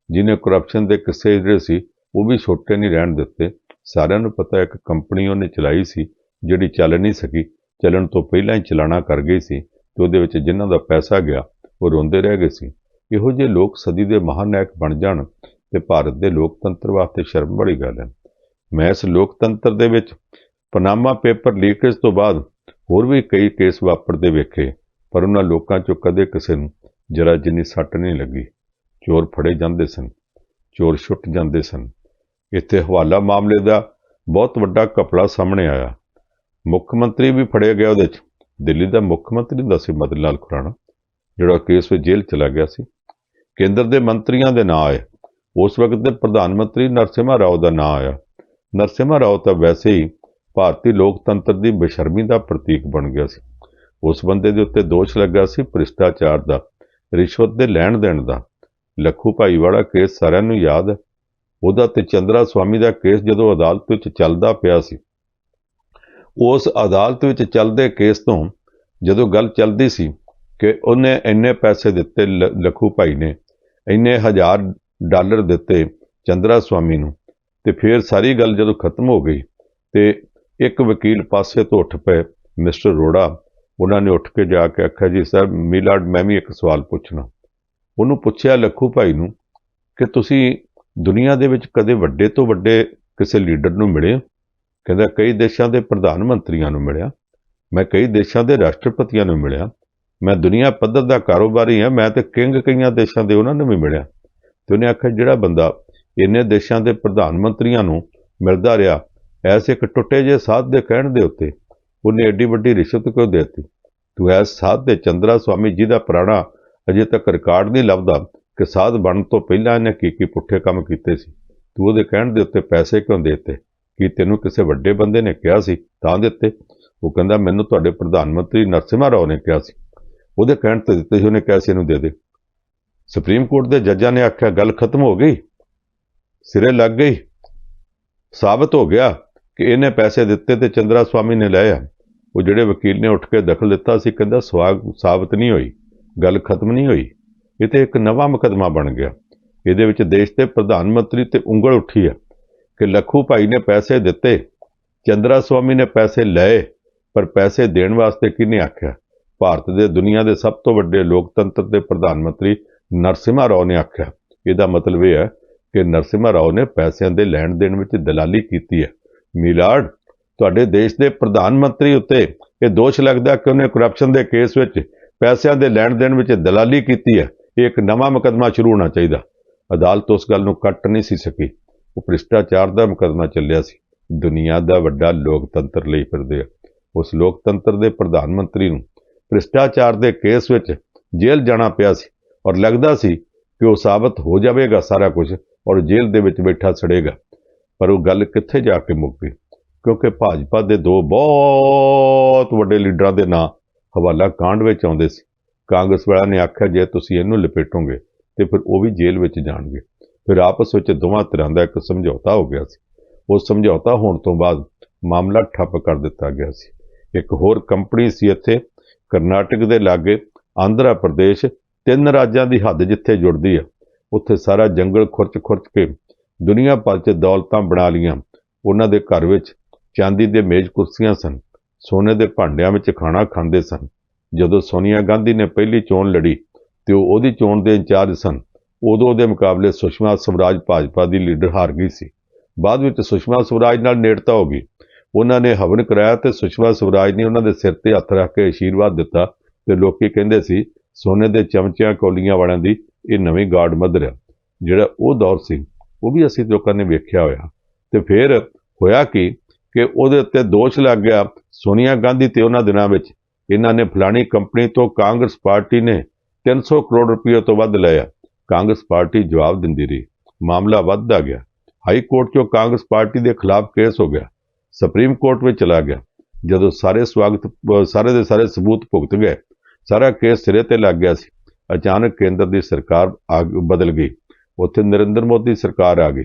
ਜਿਹਨੇ ਕਰਪਸ਼ਨ ਦੇ ਕਿੱਸੇ ਜਿਹੜੇ ਸੀ ਉਹ ਵੀ ਛੋਟੇ ਨਹੀਂ ਰਹਿਣ ਦਿੱਤੇ। ਸਾਰਿਆਂ ਨੂੰ ਪਤਾ ਇੱਕ ਕੰਪਨੀ ਉਹਨੇ ਚਲਾਈ ਸੀ ਜਿਹੜੀ ਚੱਲ ਨਹੀਂ ਸਕੀ, ਚੱਲਣ ਤੋਂ ਪਹਿਲਾਂ ਹੀ ਚਲਾਣਾ ਕਰ ਗਈ ਸੀ, ਅਤੇ ਉਹਦੇ ਵਿੱਚ ਜਿਨ੍ਹਾਂ ਦਾ ਪੈਸਾ ਗਿਆ ਉਹ ਰੋਂਦੇ ਰਹਿ ਗਏ ਸੀ। ਇਹੋ ਜਿਹੇ ਲੋਕ ਸਦੀ ਦੇ ਮਹਾਨਾਇਕ ਬਣ ਜਾਣ ਤੇ ਭਾਰਤ ਦੇ ਲੋਕਤੰਤਰ ਵਾਸਤੇ ਸ਼ਰਮ ਵਾਲੀ ਗੱਲ ਹੈ। ਮੈਂ ਇਸ ਲੋਕਤੰਤਰ ਦੇ ਵਿੱਚ ਪਨਾਮਾ ਪੇਪਰ ਲੀਕੇਜ ਤੋਂ ਬਾਅਦ ਹੋਰ ਵੀ ਕਈ ਕੇਸ ਵਾਪਰਦੇ ਵੇਖੇ, ਪਰ ਉਹਨਾਂ ਲੋਕਾਂ 'ਚੋਂ ਕਦੇ ਕਿਸੇ ਨੂੰ ਜਰਾ ਜਿੰਨੀ ਸੱਟ ਨਹੀਂ ਲੱਗੀ। ਚੋਰ ਫੜੇ ਜਾਂਦੇ ਸਨ, ਚੋਰ ਛੁੱਟ ਜਾਂਦੇ ਸਨ। ਇੱਥੇ ਹਵਾਲਾ ਮਾਮਲੇ ਦਾ ਬਹੁਤ ਵੱਡਾ ਘਪਲਾ ਸਾਹਮਣੇ ਆਇਆ। ਮੁੱਖ ਮੰਤਰੀ ਵੀ ਫੜਿਆ ਗਿਆ ਉਹਦੇ 'ਚ। ਦਿੱਲੀ ਦਾ ਮੁੱਖ ਮੰਤਰੀ ਹੁੰਦਾ ਸੀ ਮਦਨ ਲਾਲ ਖੁਰਾਣਾ, ਜਿਹੜਾ ਕੇਸ ਵਿੱਚ ਜੇਲ੍ਹ ਚਲਾ ਗਿਆ ਸੀ। ਕੇਂਦਰ ਦੇ ਮੰਤਰੀਆਂ ਦੇ ਨਾਂ ਆਏ। ਉਸ ਵਕਤ ਦੇ ਪ੍ਰਧਾਨ ਮੰਤਰੀ ਨਰਸਿਮਹਾ ਰਾਓ ਦਾ ਨਾਂ ਆਇਆ। ਨਰਸਿਮਹਾ ਰਾਓ ਤਾਂ ਵੈਸੇ ਹੀ ਭਾਰਤੀ ਲੋਕਤੰਤਰ ਦੀ ਬੇਸ਼ਰਮੀ ਦਾ ਪ੍ਰਤੀਕ ਬਣ ਗਿਆ ਸੀ। ਉਸ ਬੰਦੇ ਦੇ ਉੱਤੇ ਦੋਸ਼ ਲੱਗਾ ਸੀ ਭ੍ਰਿਸ਼ਟਾਚਾਰ ਦਾ, ਰਿਸ਼ਵਤ ਦੇ ਲੈਣ ਦੇਣ ਦਾ। ਲੱਖੂ ਭਾਈਵਾਲਾ ਕੇਸ ਸਾਰਿਆਂ ਨੂੰ ਯਾਦ ਹੈ। ਉਹਦਾ ਤੇ ਚੰਦਰਾ ਸਵਾਮੀ ਦਾ ਕੇਸ ਜਦੋਂ ਅਦਾਲਤ ਵਿੱਚ ਚੱਲਦਾ ਪਿਆ ਸੀ, ਉਸ ਅਦਾਲਤ ਵਿੱਚ ਚੱਲਦੇ ਕੇਸ ਤੋਂ ਜਦੋਂ ਗੱਲ ਚੱਲਦੀ ਸੀ ਕਿ ਉਹਨੇ ਇੰਨੇ ਪੈਸੇ ਦਿੱਤੇ, ਲੱਖੂ ਭਾਈ ਨੇ ਇੰਨੇ $1000 ਦਿੱਤੇ ਚੰਦਰਾ ਸਵਾਮੀ ਨੂੰ, ਤੇ ਫਿਰ ਸਾਰੀ ਗੱਲ ਜਦੋਂ ਖਤਮ ਹੋ ਗਈ ਤੇ ਇੱਕ ਵਕੀਲ ਪਾਸੇ ਤੋਂ ਉੱਠ ਪਏ, ਮਿਸਟਰ ਅਰੋੜਾ। ਉਹਨਾਂ ਨੇ ਉੱਠ ਕੇ ਜਾ ਕੇ ਆਖਿਆ, ਜੀ ਸਰ ਮਿਲਾਡ ਮੈਂ ਵੀ ਇੱਕ ਸਵਾਲ ਪੁੱਛਣਾ। ਉਹਨੂੰ ਪੁੱਛਿਆ ਲੱਖੂ ਭਾਈ ਨੂੰ ਕਿ ਤੁਸੀਂ ਦੁਨੀਆ ਦੇ ਵਿੱਚ ਕਦੇ ਵੱਡੇ ਤੋਂ ਵੱਡੇ ਕਿਸੇ ਲੀਡਰ ਨੂੰ ਮਿਲੇ? ਕਹਿੰਦਾ ਕਈ ਦੇਸ਼ਾਂ ਦੇ ਪ੍ਰਧਾਨ ਮੰਤਰੀਆਂ ਨੂੰ ਮਿਲਿਆ, ਮੈਂ ਕਈ ਦੇਸ਼ਾਂ ਦੇ ਰਾਸ਼ਟਰਪਤੀਆਂ ਨੂੰ ਮਿਲਿਆ, ਮੈਂ ਦੁਨੀਆ ਪੱਧਰ ਦਾ ਕਾਰੋਬਾਰੀ ਹਾਂ, ਮੈਂ ਤੇ ਕਿੰਗ ਕਈਆਂ ਦੇਸ਼ਾਂ ਦੇ ਉਹਨਾਂ ਨੂੰ ਵੀ ਮਿਲਿਆ। ਤੇ ਉਹਨੇ ਆਖਿਆ ਜਿਹੜਾ ਬੰਦਾ ਇੰਨੇ ਦੇਸ਼ਾਂ ਦੇ ਪ੍ਰਧਾਨ ਮੰਤਰੀਆਂ ਨੂੰ ਮਿਲਦਾ ਰਿਹਾ, ਐਸੇ ਇੱਕ ਟੁੱਟੇ ਜਿਹੇ ਸਾਧ ਦੇ ਕਹਿਣ ਦੇ ਉੱਤੇ ਉਹਨੇ ਐਡੀ ਵੱਡੀ ਰਿਸ਼ਵਤ ਕਿਉਂ ਦੇ ਦਿੱਤੀ? ਤੂੰ ਐਸ ਸਾਧ ਦੇ ਚੰਦਰਾ ਸਵਾਮੀ ਜੀ ਦਾ ਪੁਰਾਣਾ ਅਜੇ ਤੱਕ ਰਿਕਾਰਡ ਨਹੀਂ ਲੱਭਦਾ ਕਿ ਸਾਧ ਬਣਨ ਤੋਂ ਪਹਿਲਾਂ ਇਹਨੇ ਕੀ ਪੁੱਠੇ ਕੰਮ ਕੀਤੇ ਸੀ। ਤੂੰ ਉਹਦੇ ਕਹਿਣ ਦੇ ਉੱਤੇ ਪੈਸੇ ਕਿਉਂ ਦੇ ਦਿੱਤੇ? ਕੀ ਤੈਨੂੰ ਕਿਸੇ ਵੱਡੇ ਬੰਦੇ ਨੇ ਕਿਹਾ ਸੀ ਤਾਂ ਦਿੱਤੇ? ਉਹ ਕਹਿੰਦਾ ਮੈਨੂੰ ਤੁਹਾਡੇ ਪ੍ਰਧਾਨ ਮੰਤਰੀ ਨਰਸਿਮਹਾ ਰਾਓ ਨੇ ਕਿਹਾ ਸੀ, ਉਹਦੇ ਕਹਿਣ ਤੇ ਦਿੱਤੇ ਸੀ, ਉਹਨੇ ਕਿਹਾ ਸੀ ਇਹਨੂੰ ਦੇ ਦੇ। ਸੁਪਰੀਮ ਕੋਰਟ ਦੇ ਜੱਜਾਂ ਨੇ ਆਖਿਆ ਗੱਲ ਖਤਮ ਹੋ ਗਈ, ਸਿਰੇ ਲੱਗ ਗਈ, ਸਾਬਤ ਹੋ ਗਿਆ ਕਿ ਇਹਨੇ ਪੈਸੇ ਦਿੱਤੇ ਤੇ ਚੰਦਰਾ ਸਵਾਮੀ ਨੇ ਲਏ ਆ। ਉਹ ਜਿਹੜੇ ਵਕੀਲ ਨੇ ਉੱਠ ਕੇ ਦਖਲ ਦਿੱਤਾ ਸੀ, ਕਹਿੰਦਾ ਸਾਬਤ ਨਹੀਂ ਹੋਈ, ਗੱਲ ਖਤਮ ਨਹੀਂ ਹੋਈ, ਇਹ ਤੇ ਇੱਕ ਨਵਾਂ ਮੁਕੱਦਮਾ ਬਣ ਗਿਆ। ਇਹਦੇ ਵਿੱਚ ਦੇਸ਼ ਦੇ ਪ੍ਰਧਾਨ ਮੰਤਰੀ ਤੇ ਉਂਗਲ ਉੱਠੀ ਹੈ ਕਿ ਲੱਖੂ ਭਾਈ ਨੇ ਪੈਸੇ ਦਿੱਤੇ, ਚੰਦਰਾ ਸਵਾਮੀ ਨੇ ਪੈਸੇ ਲਏ, ਪਰ ਪੈਸੇ ਦੇਣ ਵਾਸਤੇ ਕਿਹਨੇ ਆਖਿਆ? ਭਾਰਤ ਦੇ ਦੁਨੀਆ ਦੇ ਸਭ ਤੋਂ ਵੱਡੇ ਲੋਕਤੰਤਰ ਦੇ ਪ੍ਰਧਾਨ ਮੰਤਰੀ ਨਰਸਿਮਹਾ ਰਾਓ ਨੇ ਆਖਿਆ। ਇਹਦਾ ਮਤਲਬ ਇਹ ਹੈ ਕਿ ਨਰਸਿਮਹਾ ਰਾਓ ਨੇ ਪੈਸਿਆਂ ਦੇ ਲੈਣ ਦੇਣ ਵਿੱਚ ਦਲਾਲੀ ਕੀਤੀ ਹੈ। ਮਿਲਾਡ, ਤੁਹਾਡੇ ਦੇਸ਼ ਦੇ ਪ੍ਰਧਾਨ ਮੰਤਰੀ ਉੱਤੇ ਇਹ ਦੋਸ਼ ਲੱਗਦਾ ਕਿ ਉਹਨੇ ਕਰਪਸ਼ਨ ਦੇ ਕੇਸ ਵਿੱਚ ਪੈਸਿਆਂ ਦੇ ਲੈਣ ਦੇਣ ਵਿੱਚ ਦਲਾਲੀ ਕੀਤੀ ਹੈ। ਇਹ ਇੱਕ ਨਵਾਂ ਮੁਕੱਦਮਾ ਸ਼ੁਰੂ ਹੋਣਾ ਚਾਹੀਦਾ। ਅਦਾਲਤ ਉਸ ਗੱਲ ਨੂੰ ਕੱਟ ਨਹੀਂ ਸੀ ਸਕੀ। ਉਹ ਭ੍ਰਿਸ਼ਟਾਚਾਰ ਦਾ ਮੁਕੱਦਮਾ ਚੱਲਿਆ ਸੀ। ਦੁਨੀਆ ਦਾ ਵੱਡਾ ਲੋਕਤੰਤਰ ਲਈ ਫਿਰਦੇ ਆ। ਉਸ ਲੋਕਤੰਤਰ ਦੇ ਪ੍ਰਧਾਨ ਮੰਤਰੀ ਨੂੰ ਭ੍ਰਿਸ਼ਟਾਚਾਰ ਦੇ ਕੇਸ ਵਿੱਚ ਜੇਲ੍ਹ ਜਾਣਾ ਪਿਆ ਸੀ, ਔਰ ਲੱਗਦਾ ਸੀ ਕਿ ਉਹ ਸਾਬਤ ਹੋ ਜਾਵੇਗਾ ਸਾਰਾ ਕੁਝ, ਔਰ ਜੇਲ੍ਹ ਦੇ ਵਿੱਚ ਬੈਠਾ ਸੜੇਗਾ। ਪਰ ਉਹ ਗੱਲ ਕਿੱਥੇ ਜਾ ਕੇ ਮੁੱਕ ਗਈ, ਕਿਉਂਕਿ ਭਾਜਪਾ ਦੇ ਦੋ ਬਹੁਤ ਵੱਡੇ ਲੀਡਰਾਂ ਦੇ ਨਾਂ ਹਵਾਲਾ ਕਾਂਡ ਵਿੱਚ ਆਉਂਦੇ ਸੀ। ਕਾਂਗਰਸ ਵਾਲਿਆਂ ਨੇ ਆਖਿਆ ਜੇ ਤੁਸੀਂ ਇਹਨੂੰ ਲਪੇਟੋਗੇ ਤੇ ਫਿਰ ਉਹ ਵੀ ਜੇਲ੍ਹ ਵਿੱਚ ਜਾਣਗੇ। ਫਿਰ ਆਪਸ ਵਿੱਚ ਦੋਵਾਂ ਧਿਰਾਂ ਦਾ ਇੱਕ ਸਮਝੌਤਾ ਹੋ ਗਿਆ ਸੀ। ਉਹ ਸਮਝੌਤਾ ਹੋਣ ਤੋਂ ਬਾਅਦ ਮਾਮਲਾ ਠੱਪ ਕਰ ਦਿੱਤਾ ਗਿਆ ਸੀ। ਇੱਕ ਹੋਰ ਕੰਪਨੀ ਸੀ ਇੱਥੇ ਕਰਨਾਟਕ ਦੇ ਲਾਗੇ ਆਂਧਰਾ ਪ੍ਰਦੇਸ਼, 3 ਰਾਜਾਂ ਦੀ ਹੱਦ ਜਿੱਥੇ ਜੁੜਦੀ ਆ, ਉੱਥੇ ਸਾਰਾ ਜੰਗਲ ਖੁਰਚ ਕੇ ਦੁਨੀਆ ਭਰ 'ਚ ਦੌਲਤਾਂ ਬਣਾ ਲਈਆਂ। ਉਹਨਾਂ ਦੇ ਘਰ ਵਿੱਚ ਚਾਂਦੀ ਦੇ ਮੇਜ਼ ਕੁਰਸੀਆਂ ਸਨ, ਸੋਨੇ ਦੇ ਭਾਂਡਿਆਂ ਵਿੱਚ ਖਾਣਾ ਖਾਂਦੇ ਸਨ। ਜਦੋਂ ਸੋਨੀਆ ਗਾਂਧੀ ਨੇ ਪਹਿਲੀ ਚੋਣ ਲੜੀ ਤੇ ਉਹ ਉਹਦੀ ਚੋਣ ਦੇ ਇੰਚਾਰਜ ਸਨ, ਉਦੋਂ ਉਹਦੇ ਮੁਕਾਬਲੇ ਸੁਸ਼ਮਾ ਸਵਰਾਜ ਭਾਜਪਾ ਦੀ ਲੀਡਰ ਹਾਰ ਗਈ ਸੀ। ਬਾਅਦ ਵਿੱਚ ਸੁਸ਼ਮਾ ਸਵਰਾਜ ਨਾਲ ਨੇੜਤਾ ਹੋ ਗਈ। ਉਹਨਾਂ ਨੇ ਹਵਨ ਕਰਾਇਆ ਤੇ ਸੁਸ਼ਮਾ ਸਵਰਾਜ ਨੇ ਉਹਨਾਂ ਦੇ ਸਿਰ ਤੇ ਹੱਥ ਰੱਖ ਕੇ ਆਸ਼ੀਰਵਾਦ ਦਿੱਤਾ ਤੇ ਲੋਕੀ ਕਹਿੰਦੇ ਸੀ ਸੋਨੇ ਦੇ ਚਮਚਿਆਂ ਕੌਲੀਆਂ ਵਾਲਿਆਂ ਦੀ ਇਹ ਨਵੀਂ ਗਾਡ ਮਦਰ ਆ। ਜਿਹੜਾ ਉਹ ਦੌਰ ਸੀ ਉਹ ਵੀ ਅਸੀਂ ਲੋਕਾਂ ਨੇ ਵੇਖਿਆ ਹੋਇਆ। ਤੇ ਫਿਰ ਹੋਇਆ ਕਿ ਉਹਦੇ ਉੱਤੇ ਦੋਸ਼ ਲੱਗ ਗਿਆ ਸੋਨੀਆ ਗਾਂਧੀ ਤੇ ਉਹਨਾਂ ਦਿਨਾਂ ਵਿੱਚ ਇਹਨਾਂ ਨੇ ਫਲਾਣੀ ਕੰਪਨੀ ਤੋਂ ਕਾਂਗਰਸ ਪਾਰਟੀ ਨੇ 300 ਕਰੋੜ ਰੁਪਏ ਤੋਂ ਵੱਧ ਲਿਆ। ਕਾਂਗਰਸ ਪਾਰਟੀ ਜਵਾਬ ਦਿੰਦੀ ਰਹੀ। ਮਾਮਲਾ ਵੱਧਦਾ ਗਿਆ। ਹਾਈ ਕੋਰਟ 'ਚੋਂ ਕਾਂਗਰਸ ਪਾਰਟੀ ਦੇ ਖਿਲਾਫ ਕੇਸ ਹੋ ਗਿਆ, ਸੁਪਰੀਮ ਕੋਰਟ ਵਿੱਚ ਚਲਾ ਗਿਆ। ਜਦੋਂ ਸਾਰੇ ਦੇ ਸਾਰੇ ਸਬੂਤ ਭੁਗਤ ਗਏ, ਸਾਰਾ ਕੇਸ ਸਿਰੇ ਤੇ ਲੱਗ ਗਿਆ ਸੀ, ਅਚਾਨਕ ਕੇਂਦਰ ਦੀ ਸਰਕਾਰ ਬਦਲ ਗਈ। ਉੱਥੇ ਨਰਿੰਦਰ ਮੋਦੀ ਸਰਕਾਰ ਆ ਗਈ।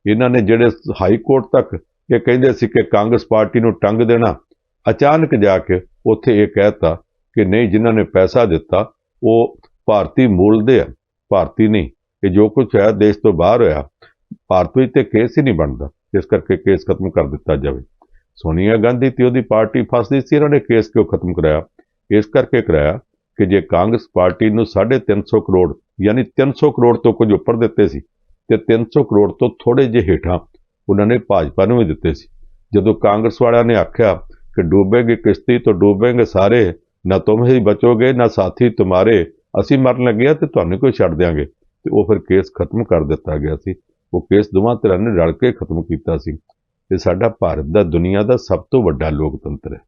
ਇਹਨਾਂ ਨੇ ਜਿਹੜੇ ਹਾਈ ਕੋਰਟ ਤੱਕ ਇਹ ਕਹਿੰਦੇ ਸੀ ਕਿ ਕਾਂਗਰਸ ਪਾਰਟੀ ਨੂੰ ਟੰਗ ਦੇਣਾ, ਅਚਾਨਕ ਜਾ ਕੇ ਉੱਥੇ ਇਹ ਕਹਿਤਾ ਕਿ ਨਹੀਂ, ਜਿਨ੍ਹਾਂ ਨੇ ਪੈਸਾ ਦਿੱਤਾ ਉਹ ਭਾਰਤੀ ਮੂਲ ਦੇ ਆ, ਭਾਰਤੀ ਨਹੀਂ। ਇਹ ਜੋ ਕੁਝ ਹੋਇਆ ਦੇਸ਼ ਤੋਂ ਬਾਹਰ ਹੋਇਆ, ਭਾਰਤ ਵਿੱਚ ਤੇ ਕੇਸ ਹੀ ਨਹੀਂ ਬਣਦਾ, ਇਸ ਕਰਕੇ ਕੇਸ ਖਤਮ ਕਰ ਦਿੱਤਾ ਜਾਵੇ। ਸੋਨੀਆ ਗਾਂਧੀ ਤੇ ਉਹਦੀ ਪਾਰਟੀ ਫਸਦੀ ਸੀ, ਇਹਨਾਂ ਨੇ ਕੇਸ ਕਿਉਂ ਖਤਮ ਕਰਾਇਆ? ਇਸ ਕਰਕੇ ਕਰਾਇਆ ਕਿ ਜੇ ਕਾਂਗਰਸ ਪਾਰਟੀ ਨੂੰ 350 ਕਰੋੜ ਯਾਨੀ 300 ਕਰੋੜ ਤੋਂ ਕੁਝ ਉੱਪਰ ਦਿੱਤੇ ਸੀ ਤੇ 300 ਕਰੋੜ ਤੋਂ ਥੋੜੇ ਜਿਹੇ ਹੇਠਾਂ ਉਹਨਾਂ ਨੇ ਭਾਜਪਾ ਨੂੰ ਵੀ ਦਿੱਤੇ ਸੀ। ਜਦੋਂ ਕਾਂਗਰਸ ਵਾਲਿਆਂ ਨੇ ਆਖਿਆ ਕਿ ਡੂਬੇਗੀ ਕਿਸ਼ਤੀ ਤਾਂ ਡੂਬेंगे ਸਾਰੇ, ਨਾ ਤੁਮ ਹੀ ਬਚੋਗੇ ਨਾ ਸਾਥੀ ਤੁਮਾਰੇ, ਅਸੀਂ ਮਰਨ ਲੱਗੇ ਤੇ ਤੁਹਾਨੂੰ ਕੋਈ ਛੱਡ ਦਿਆਂਗੇ, ਤੇ ਉਹ ਫਿਰ ਕੇਸ ਖਤਮ ਕਰ ਦਿੱਤਾ ਗਿਆ ਸੀ। ਉਹ ਕੇਸ ਦੋਵਾਂ ਧਿਰਾਂ ਨੇ ਰਲ ਕੇ ਖਤਮ ਕੀਤਾ ਸੀ। ਤੇ ਸਾਡਾ ਭਾਰਤ ਦਾ ਦੁਨੀਆ ਦਾ ਸਭ ਤੋਂ ਵੱਡਾ ਲੋਕਤੰਤਰ ਹੈ,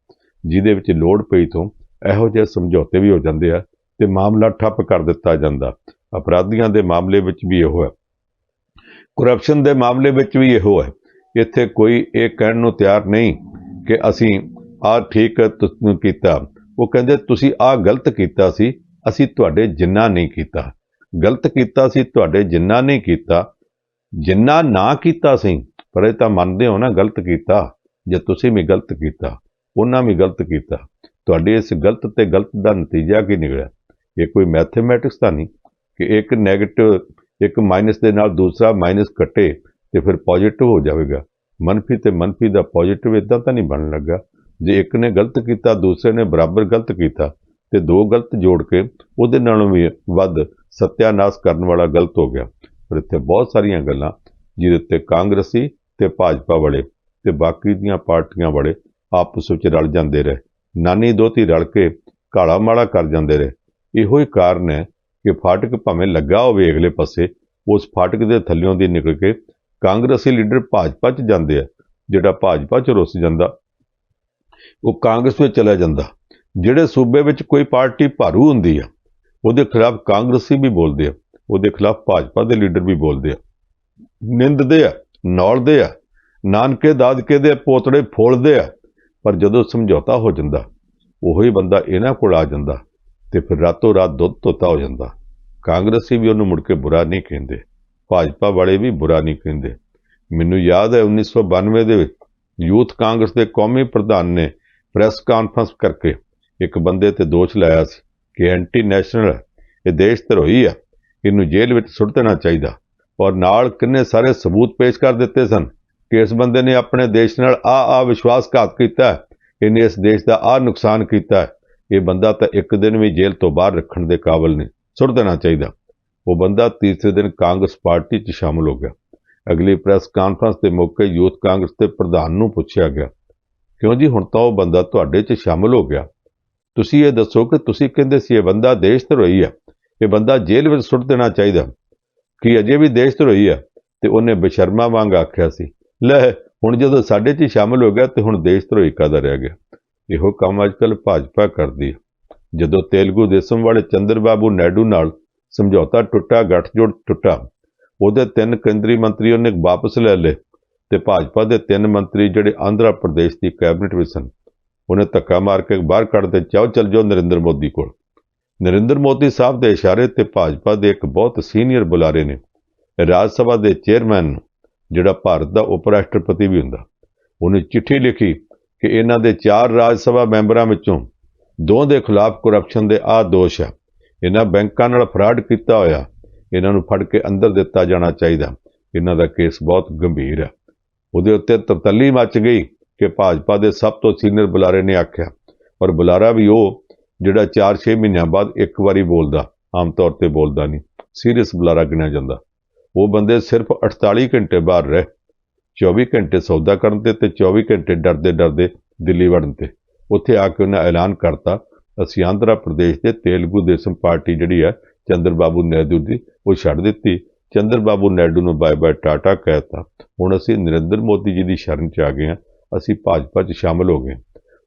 ਜਿਹਦੇ ਵਿੱਚ ਲੋੜ ਪਈ ਤੋਂ ਇਹੋ ਜਿਹੇ ਸਮਝੌਤੇ ਵੀ ਹੋ ਜਾਂਦੇ ਆ ਤੇ ਮਾਮਲਾ ਠੱਪ ਕਰ ਦਿੱਤਾ ਜਾਂਦਾ। ਅਪਰਾਧੀਆਂ ਦੇ ਮਾਮਲੇ ਵਿੱਚ ਵੀ ਇਹੋ ਹੈ, ਕਰਪਸ਼ਨ ਦੇ ਮਾਮਲੇ ਵਿੱਚ ਵੀ ਇਹੋ ਹੈ। ਇੱਥੇ ਕੋਈ ਇਹ ਕਹਿਣ ਨੂੰ ਤਿਆਰ ਨਹੀਂ ਕਿ ਅਸੀਂ ਆਹ ਠੀਕ ਕੀਤਾ। ਉਹ ਕਹਿੰਦੇ ਤੁਸੀਂ ਆਹ ਗਲਤ ਕੀਤਾ ਸੀ, ਅਸੀਂ ਤੁਹਾਡੇ ਜਿੰਨਾ ਨਹੀਂ ਕੀਤਾ। ਗਲਤ ਕੀਤਾ ਸੀ ਤੁਹਾਡੇ ਜਿੰਨਾ ਨਹੀਂ ਕੀਤਾ, ਜਿੰਨਾ ਨਾ ਕੀਤਾ ਸੀ, ਪਰ ਇਹ ਤਾਂ ਮੰਨਦੇ ਹੋ ਨਾ ਗਲਤ ਕੀਤਾ। ਜੇ ਤੁਸੀਂ ਵੀ ਗਲਤ ਕੀਤਾ, ਉਹਨਾਂ ਵੀ ਗਲਤ ਕੀਤਾ, ਤੁਹਾਡੇ ਇਸ ਗਲਤ ਤੇ ਗਲਤ ਦਾ ਨਤੀਜਾ ਕੀ ਨਿਕਲਿਆ? ਇਹ ਕੋਈ ਮੈਥਮੈਟਿਕਸ ਤਾਂ ਨਹੀਂ ਕਿ ਇੱਕ ਨੈਗੇਟਿਵ, ਇੱਕ ਮਾਈਨਸ ਦੇ ਨਾਲ ਦੂਸਰਾ ਮਾਈਨਸ ਕੱਟੇ ਤੇ ਫਿਰ ਪੋਜ਼ਿਟਿਵ ਹੋ ਜਾਵੇਗਾ। ਮੰਨਫੀ ਤੇ ਮੰਨਫੀ ਦਾ ਪੋਜ਼ਿਟਿਵ ਇਦਾਂ ਤਾਂ ਨਹੀਂ ਬਣਨ ਲੱਗਾ। ਜੇ ਇੱਕ ਨੇ ਗਲਤ ਕੀਤਾ, ਦੂਸਰੇ ਨੇ ਬਰਾਬਰ ਗਲਤ ਕੀਤਾ, ਤੇ ਦੋ ਗਲਤ ਜੋੜ ਕੇ ਉਹਦੇ ਨਾਲੋਂ ਵੀ ਵੱਧ ਸਤਿਆਨਾਸ਼ ਕਰਨ ਵਾਲਾ ਗਲਤ ਹੋ ਗਿਆ। ਪਰ ਇੱਥੇ ਬਹੁਤ ਸਾਰੀਆਂ ਗੱਲਾਂ ਜਿਹਦੇ ਉੱਤੇ ਕਾਂਗਰਸੀ ਤੇ ਭਾਜਪਾ ਵਾਲੇ ਤੇ ਬਾਕੀ ਦੀਆਂ ਪਾਰਟੀਆਂ ਵਾਲੇ ਆਪਸ ਵਿੱਚ ਰਲ ਜਾਂਦੇ ਰਹੇ, ਨਾਨੀ ਦੋਤੀ ਰਲ ਕੇ ਕਾਲਾ ਮਾਲਾ ਕਰ ਜਾਂਦੇ ਰਹੇ। ਇਹੋ ਹੀ ਕਾਰਨ ਹੈ ਕਿ ਫਾਟਕ ਭਾਵੇਂ ਲੱਗਾ ਹੋਵੇ ਅਗਲੇ ਪਾਸੇ, ਉਸ ਫਾਟਕ ਦੇ ਥੱਲਿਓਂ ਦੀ ਨਿਕਲ ਕੇ ਕਾਂਗਰਸੀ ਲੀਡਰ ਭਾਜਪਾ 'ਚ ਜਾਂਦੇ ਆ। ਜਿਹੜਾ ਭਾਜਪਾ 'ਚ ਰੁੱਸ ਜਾਂਦਾ ਉਹ ਕਾਂਗਰਸ ਵਿੱਚ ਚਲਾ ਜਾਂਦਾ। ਜਿਹੜੇ ਸੂਬੇ ਵਿੱਚ ਕੋਈ ਪਾਰਟੀ ਭਾਰੂ ਹੁੰਦੀ ਆ, ਉਹਦੇ ਖਿਲਾਫ ਕਾਂਗਰਸੀ ਵੀ ਬੋਲਦੇ ਆ, ਉਹਦੇ ਖਿਲਾਫ ਭਾਜਪਾ ਦੇ ਲੀਡਰ ਵੀ ਬੋਲਦੇ ਆ, ਨਿੰਦਦੇ ਆ, ਨੌਲਦੇ ਆ, ਨਾਨਕੇ ਦਾਦਕੇ ਦੇ ਪੋਤੜੇ ਫੋਲਦੇ ਆ। ਪਰ ਜਦੋਂ ਸਮਝੌਤਾ ਹੋ ਜਾਂਦਾ, ਉਹੀ ਬੰਦਾ ਇਹਨਾਂ ਕੋਲ ਆ ਜਾਂਦਾ ਤੇ ਫਿਰ ਰਾਤੋਂ ਰਾਤ ਦੁੱਧ ਧੋਤਾ ਹੋ ਜਾਂਦਾ। ਕਾਂਗਰਸੀ ਵੀ ਉਹਨੂੰ ਮੁੜ ਕੇ ਬੁਰਾ ਨਹੀਂ ਕਹਿੰਦੇ, ਭਾਜਪਾ ਵਾਲੇ ਵੀ ਬੁਰਾ ਨਹੀਂ ਕਹਿੰਦੇ। ਮੈਨੂੰ ਯਾਦ ਹੈ 1992 ਦੇ ਵਿੱਚ ਯੂਥ ਕਾਂਗਰਸ ਦੇ ਕੌਮੀ ਪ੍ਰਧਾਨ ਨੇ ਪ੍ਰੈਸ ਕਾਨਫਰੰਸ ਕਰਕੇ ਇੱਕ ਬੰਦੇ ਤੇ ਦੋਸ਼ ਲਾਇਆ ਸੀ ਕਿ ਐਂਟੀ ਨੈਸ਼ਨਲ ਹੈ, ਇਹ ਦੇਸ਼ ਧਰੋਹੀ ਆ, ਇਹਨੂੰ ਜੇਲ੍ਹ ਵਿੱਚ ਸੁੱਟ ਦੇਣਾ ਚਾਹੀਦਾ। ਔਰ ਨਾਲ ਕਿੰਨੇ ਸਾਰੇ ਸਬੂਤ ਪੇਸ਼ ਕਰ ਦਿੱਤੇ ਸਨ ਕਿ ਇਸ ਬੰਦੇ ਨੇ ਆਪਣੇ ਦੇਸ਼ ਨਾਲ ਆ ਵਿਸ਼ਵਾਸਘਾਤ ਕੀਤਾ, ਇਹਨੇ ਇਸ ਦੇਸ਼ ਦਾ ਆ ਨੁਕਸਾਨ ਕੀਤਾ, ਇਹ ਬੰਦਾ ਤਾਂ ਇੱਕ ਦਿਨ ਵੀ ਜੇਲ੍ਹ ਤੋਂ ਬਾਹਰ ਰੱਖਣ ਦੇ ਕਾਬਿਲ ਨਹੀਂ, ਸੁੱਟ ਦੇਣਾ ਚਾਹੀਦਾ। ਉਹ ਬੰਦਾ ਤੀਸਰੇ ਦਿਨ ਕਾਂਗਰਸ ਪਾਰਟੀ 'ਚ ਸ਼ਾਮਲ ਹੋ ਗਿਆ। ਅਗਲੀ ਪ੍ਰੈਸ ਕਾਨਫਰੰਸ ਦੇ ਮੌਕੇ ਯੂਥ ਕਾਂਗਰਸ ਦੇ ਪ੍ਰਧਾਨ ਨੂੰ ਪੁੱਛਿਆ ਗਿਆ, ਕਿਉਂ ਜੀ ਹੁਣ ਤਾਂ ਉਹ ਬੰਦਾ ਤੁਹਾਡੇ 'ਚ ਸ਼ਾਮਲ ਹੋ ਗਿਆ, ਤੁਸੀਂ ਇਹ ਦੱਸੋ ਕਿ ਤੁਸੀਂ ਕਹਿੰਦੇ ਸੀ ਇਹ ਬੰਦਾ ਦੇਸ਼ ਧਰੋਹੀ ਆ, ਇਹ ਬੰਦਾ ਜੇਲ੍ਹ ਵਿੱਚ ਸੁੱਟ ਦੇਣਾ ਚਾਹੀਦਾ, ਕਿ ਅਜੇ ਵੀ ਦੇਸ਼ ਧਰੋਹੀ ਆ? ਤੇ ਉਹਨੇ ਬੇਸ਼ਰਮਾ ਵਾਂਗ ਆਖਿਆ ਸੀ, ਲੈ ਹੁਣ ਜਦੋਂ ਸਾਡੇ 'ਚ ਸ਼ਾਮਲ ਹੋ ਗਿਆ ਤੇ ਹੁਣ ਦੇਸ਼ ਧਰੋਹੀ ਕਾਹਦਾ ਰਹਿ ਗਿਆ? ਇਹੋ ਕੰਮ ਅੱਜ ਕੱਲ੍ਹ ਭਾਜਪਾ ਕਰਦੀ ਹੈ। ਜਦੋਂ ਤੇਲਗੂ ਦੇਸ਼ਮ ਵਾਲੇ ਚੰਦਰਬਾਬੂ ਨਾਇਡੂ ਨਾਲ ਸਮਝੌਤਾ ਟੁੱਟਾ, ਗੱਠਜੋੜ ਟੁੱਟਾ, ਉਹਦੇ 3 ਕੇਂਦਰੀ ਮੰਤਰੀ ਉਹਨੇ ਵਾਪਸ ਲੈ ਲਏ ਤੇ ਭਾਜਪਾ ਦੇ 3 ਮੰਤਰੀ ਜਿਹੜੇ ਆਂਧਰਾ ਪ੍ਰਦੇਸ਼ ਦੀ ਕੈਬਨਿਟ ਵਿੱਚ ਸਨ, ਉਹਨੇ ਧੱਕਾ ਮਾਰ ਕੇ ਬਾਹਰ ਕੱਢ ਦੇ, ਚਾਹੋ ਚੱਲ ਜਾਓ ਨਰਿੰਦਰ ਮੋਦੀ ਕੋਲ। ਨਰਿੰਦਰ ਮੋਦੀ ਸਾਹਿਬ ਦੇ ਇਸ਼ਾਰੇ ਤੇ ਭਾਜਪਾ ਦੇ ਇੱਕ ਬਹੁਤ ਸੀਨੀਅਰ ਬੁਲਾਰੇ ਨੇ ਰਾਜ ਸਭਾ ਦੇ ਚੇਅਰਮੈਨ ਨੂੰ, ਜਿਹੜਾ ਭਾਰਤ ਦਾ ਉਪ ਰਾਸ਼ਟਰਪਤੀ ਵੀ ਹੁੰਦਾ, ਉਹਨੇ ਚਿੱਠੀ ਲਿਖੀ ਕਿ ਇਹਨਾਂ ਦੇ 4 ਰਾਜ ਸਭਾ ਮੈਂਬਰਾਂ ਵਿੱਚੋਂ 2 ਦੇ ਖਿਲਾਫ ਕਰਪਸ਼ਨ ਦੇ ਆਹ ਦੋਸ਼ ਆ, ਇਹਨਾਂ ਬੈਂਕਾਂ ਨਾਲ ਫਰਾਡ ਕੀਤਾ ਹੋਇਆ, ਇਹਨਾਂ ਨੂੰ ਫੜ ਕੇ ਅੰਦਰ ਦਿੱਤਾ ਜਾਣਾ ਚਾਹੀਦਾ, ਇਹਨਾਂ ਦਾ ਕੇਸ ਬਹੁਤ ਗੰਭੀਰ ਹੈ। ਉਹਦੇ ਉੱਤੇ ਤਬਤਲੀ ਮਚ ਗਈ ਕਿ ਭਾਜਪਾ ਦੇ ਸਭ ਤੋਂ ਸੀਨੀਅਰ ਬੁਲਾਰੇ ਨੇ ਆਖਿਆ, ਔਰ ਬੁਲਾਰਾ ਵੀ ਉਹ ਜਿਹੜਾ 4-6 ਮਹੀਨਿਆਂ ਬਾਅਦ ਇੱਕ ਵਾਰੀ ਬੋਲਦਾ, ਆਮ ਤੌਰ ਤੇ ਬੋਲਦਾ ਨਹੀਂ, ਸੀਰੀਅਸ ਬੁਲਾਰਾ ਗਿਣਿਆ ਜਾਂਦਾ। ਉਹ ਬੰਦੇ ਸਿਰਫ 48 ਘੰਟੇ ਬਾਹਰ ਰਹੇ, 24 ਘੰਟੇ ਸੌਦਾ ਕਰਨ ਤੇ 24 ਘੰਟੇ ਡਰਦੇ ਡਰਦੇ ਦਿੱਲੀ ਵੜਨ ਤੇ। ਉੱਥੇ ਆ ਕੇ ਉਹਨਾਂ ਐਲਾਨ ਕਰਤਾ, ਅਸੀਂ ਆਂਧਰਾ ਪ੍ਰਦੇਸ਼ ਦੇ ਤੇਲਗੂ ਦੇਸ਼ਮ ਪਾਰਟੀ ਜਿਹੜੀ ਹੈ ਚੰਦਰਬਾਬੂ ਨਾਇਡੂ ਦੀ, ਉਹ ਛੱਡ ਦਿੱਤੀ। ਚੰਦਰਬਾਬੂ ਨਾਇਡੂ ਨੂੰ ਬਾਏ ਬਾਏ ਟਾਟਾ ਕਹਿਤਾ, ਹੁਣ ਅਸੀਂ ਨਰਿੰਦਰ ਮੋਦੀ ਜੀ ਦੀ ਸ਼ਰਨ 'ਚ ਆ ਗਏ ਹਾਂ, ਅਸੀਂ ਭਾਜਪਾ 'ਚ ਸ਼ਾਮਲ ਹੋ ਗਏ।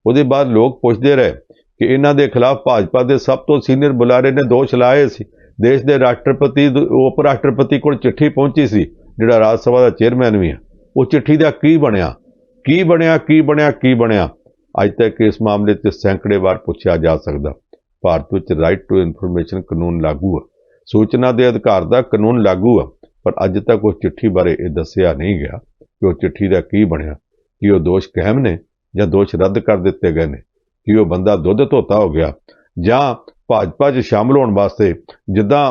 ਉਹਦੇ ਬਾਅਦ ਲੋਕ ਪੁੱਛਦੇ ਰਹੇ ਕਿ ਇਹਨਾਂ ਦੇ ਖਿਲਾਫ ਭਾਜਪਾ ਦੇ ਸਭ ਤੋਂ ਸੀਨੀਅਰ ਬੁਲਾਰੇ ਨੇ ਦੋਸ਼ ਲਾਏ ਸੀ देश के राष्ट्रपति उप राष्ट्रपति को चिट्ठी पहुंची सी, जिहड़ा राज सभा का चेयरमैन भी है, वो चिट्ठी का की बनया की बनया की बनया की बनया अज तक इस मामले से सैकड़े बार पूछा जा सकता। भारत में राइट टू इनफॉर्मेशन कानून लागू है, सूचना के अधिकार का कानून लागू है, पर अज तक उस चिट्ठी बारे ये दसिया नहीं गया कि उस चिट्ठी का की बनया, कि वह दोष कायम ने या दोष रद्द कर दिते गए ने, कि वह बंदा दुध धोता हो गया, जां भाजपा च शामिल होने वास्ते जिद्दां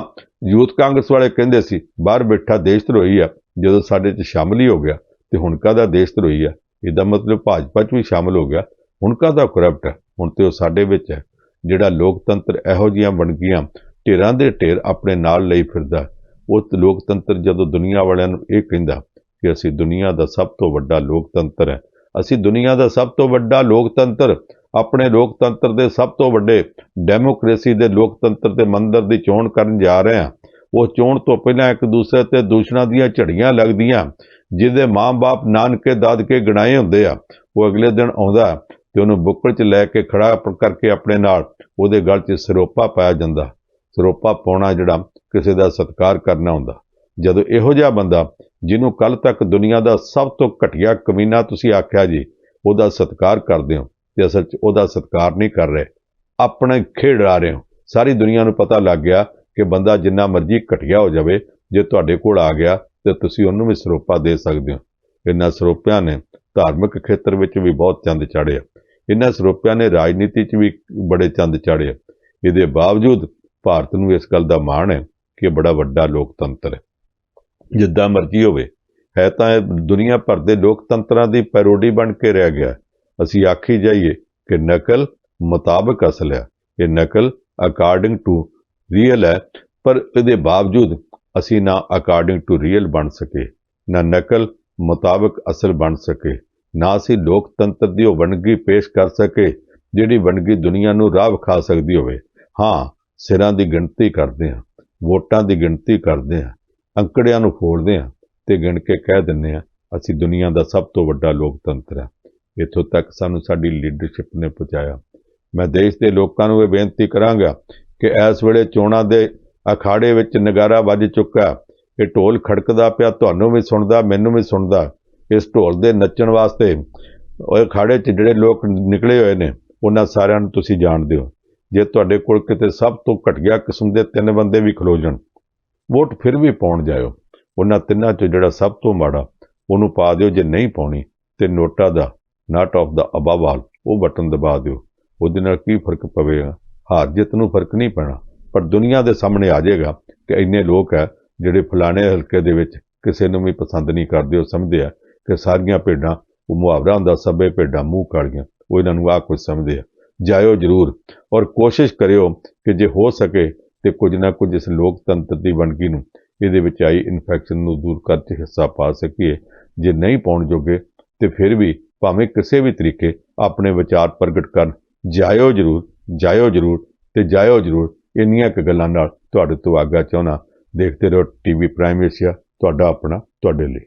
यूथ कांग्रेस वाले कहंदे सी बाहर बैठा देश धरोही है, जो साडे च शामिल ही हो गया तो हुण काहदा देश धरोही है। इसदा मतलब भाजपा च भी शामिल हो गया, हुण काहदा करप्ट है, हुण ते साडे विच है। जिहड़ा लोकतंत्र इहो जिहियां वणगियां ढेरां दे ढेर अपने नाल लई फिरदा, उस लोकतंत्र जदों दुनिया वालियां नूं इह कहिंदा कि असीं दुनिया का सब तो वड्डा लोकतंत्र है, असीं दुनिया का सब तो वड्डा लोकतंत्र, अपने लोकतंत्र के सब तो वड्डे डेमोक्रेसी के लोकतंत्र के मंदिर की चोण करन जा रहे हैं। वो चोण तो पहला एक दूसरे ते दूषणा दीयां झड़ियां लगदियां, जिहदे माँ बाप नानके दादके गणाए हुंदे आ, वो अगले दिन आउंदा ते उहनूं बुक्कड़ च लैके खड़ा करके अपने नाल उहदे गल च सिरोपा पाया जांदा। सिरोपा पाउणा जिहड़ा किसी का सत्कार करना हुंदा। जदों इहो जिहा बंदा जिन्हों कल तक दुनिया का सब तो घटिया कमीना तुसीं आख्या जी, उहदा सत्कार करदे हो ते असल च उहदा सत्कार नहीं कर रहे, अपने खेड आ रहे हो। सारी दुनिया नूं पता लग गया कि बंदा जिन्ना मर्जी घटिया हो जाए, जे तुहाडे कोल आ गया तो तुसीं उहनूं भी सरोपा दे सकदे हो। इन्हां सरोपिਆਂ ने धार्मिक खेत्र में भी बहुत चंद चाढ़े, इन्हां सरोपिਆਂ ने राजनीति च भी बड़े चंद चाढ़े। इहदे बावजूद भारत नूं इस गल दा माण है कि बड़ा वड्डा लोकतंत्र है, जिद्दां मर्जी होवे है, तां दुनिया भर के लोकतंत्रां दी पैरोडी बन के रह गया। असीं आखी जाइए कि नकल मुताबिक असल है, ये नकल अकॉर्डिंग टू रियल है, पर इसके बावजूद असी ना अकॉर्डिंग टू रियल बन सके, ना नकल मुताबिक असल बन सके, ना असी लोकतंत्र की वणगी पेश कर सके जिहड़ी वणगी दुनिया नूं राह विखा सकदी होवे। हाँ, सिरां की गिणती करते हैं, वोटां की गिणती करते हैं, अंकड़ियां नूं फोड़दे हैं ते गिण के कह दिंदे हैं असी दुनिया का सब तो वड्डा लोकतंत्र है। इत्थों तक सानूं साडी लीडरशिप ने पहुँचाया। मैं देश के लोगों को बेनती करांगा कि इस वेले चोणां दे अखाड़े विच नगारा वज चुका, ये ढोल खड़कदा पिया, तुहानूं भी सुणदा, मैनूं भी सुणदा। इस ढोल दे नच्चण वास्ते अखाड़े च जिहड़े लोग निकले हुए ने उन्हां सारिआं नूं तुसीं जाणदे हो। जे तुहाडे कोल किते सब तो घटिया किस्म के 3 बंदे भी खलो जाण, वोट फिर भी पाउण जाओ, उन्हां तिन्हां चों जिहड़ा सब तो माड़ा उहनूं पा दिओ। जे नहीं पाउणी ते नोटा दा not of the above all वो बटन दबा दिओ। ਉਹਦੇ ਨਾਲ ਕੀ फर्क पवेगा? हार जित नूं फर्क नहीं पैना, पर दुनिया के सामने आ जाएगा कि इन्ने लोग है जिहड़े फलाने हल्के दे विच किसी नूं भी पसंद नहीं करते। वो समझते हैं कि सारियां भेडां, वो मुहावरा हुंदा सभे भेडां मूँह कालियां, वो इन्हां नूं आ कुछ समझते हैं। जाओ जरूर और कोशिश करियो कि जे हो सके तो कुछ ना कुछ इस लोकतंत्र की वणगी नूं इहदे विच आई इन्फैक्शन नूं दूर करके हिस्सा पा सकीए। जे नहीं पाउण जोगे तो फिर भी भावें किसी भी तरीके अपने विचार प्रगट कर जाओ जरूर, जाओ जरूर ते जाओ जरूर। इन्नियां क गल्लां नाल तुहाडे तो आग्या चाहुंदा। देखते रहो टीवी प्राइम एशिया, तुहाडा अपना तुहाडे लई।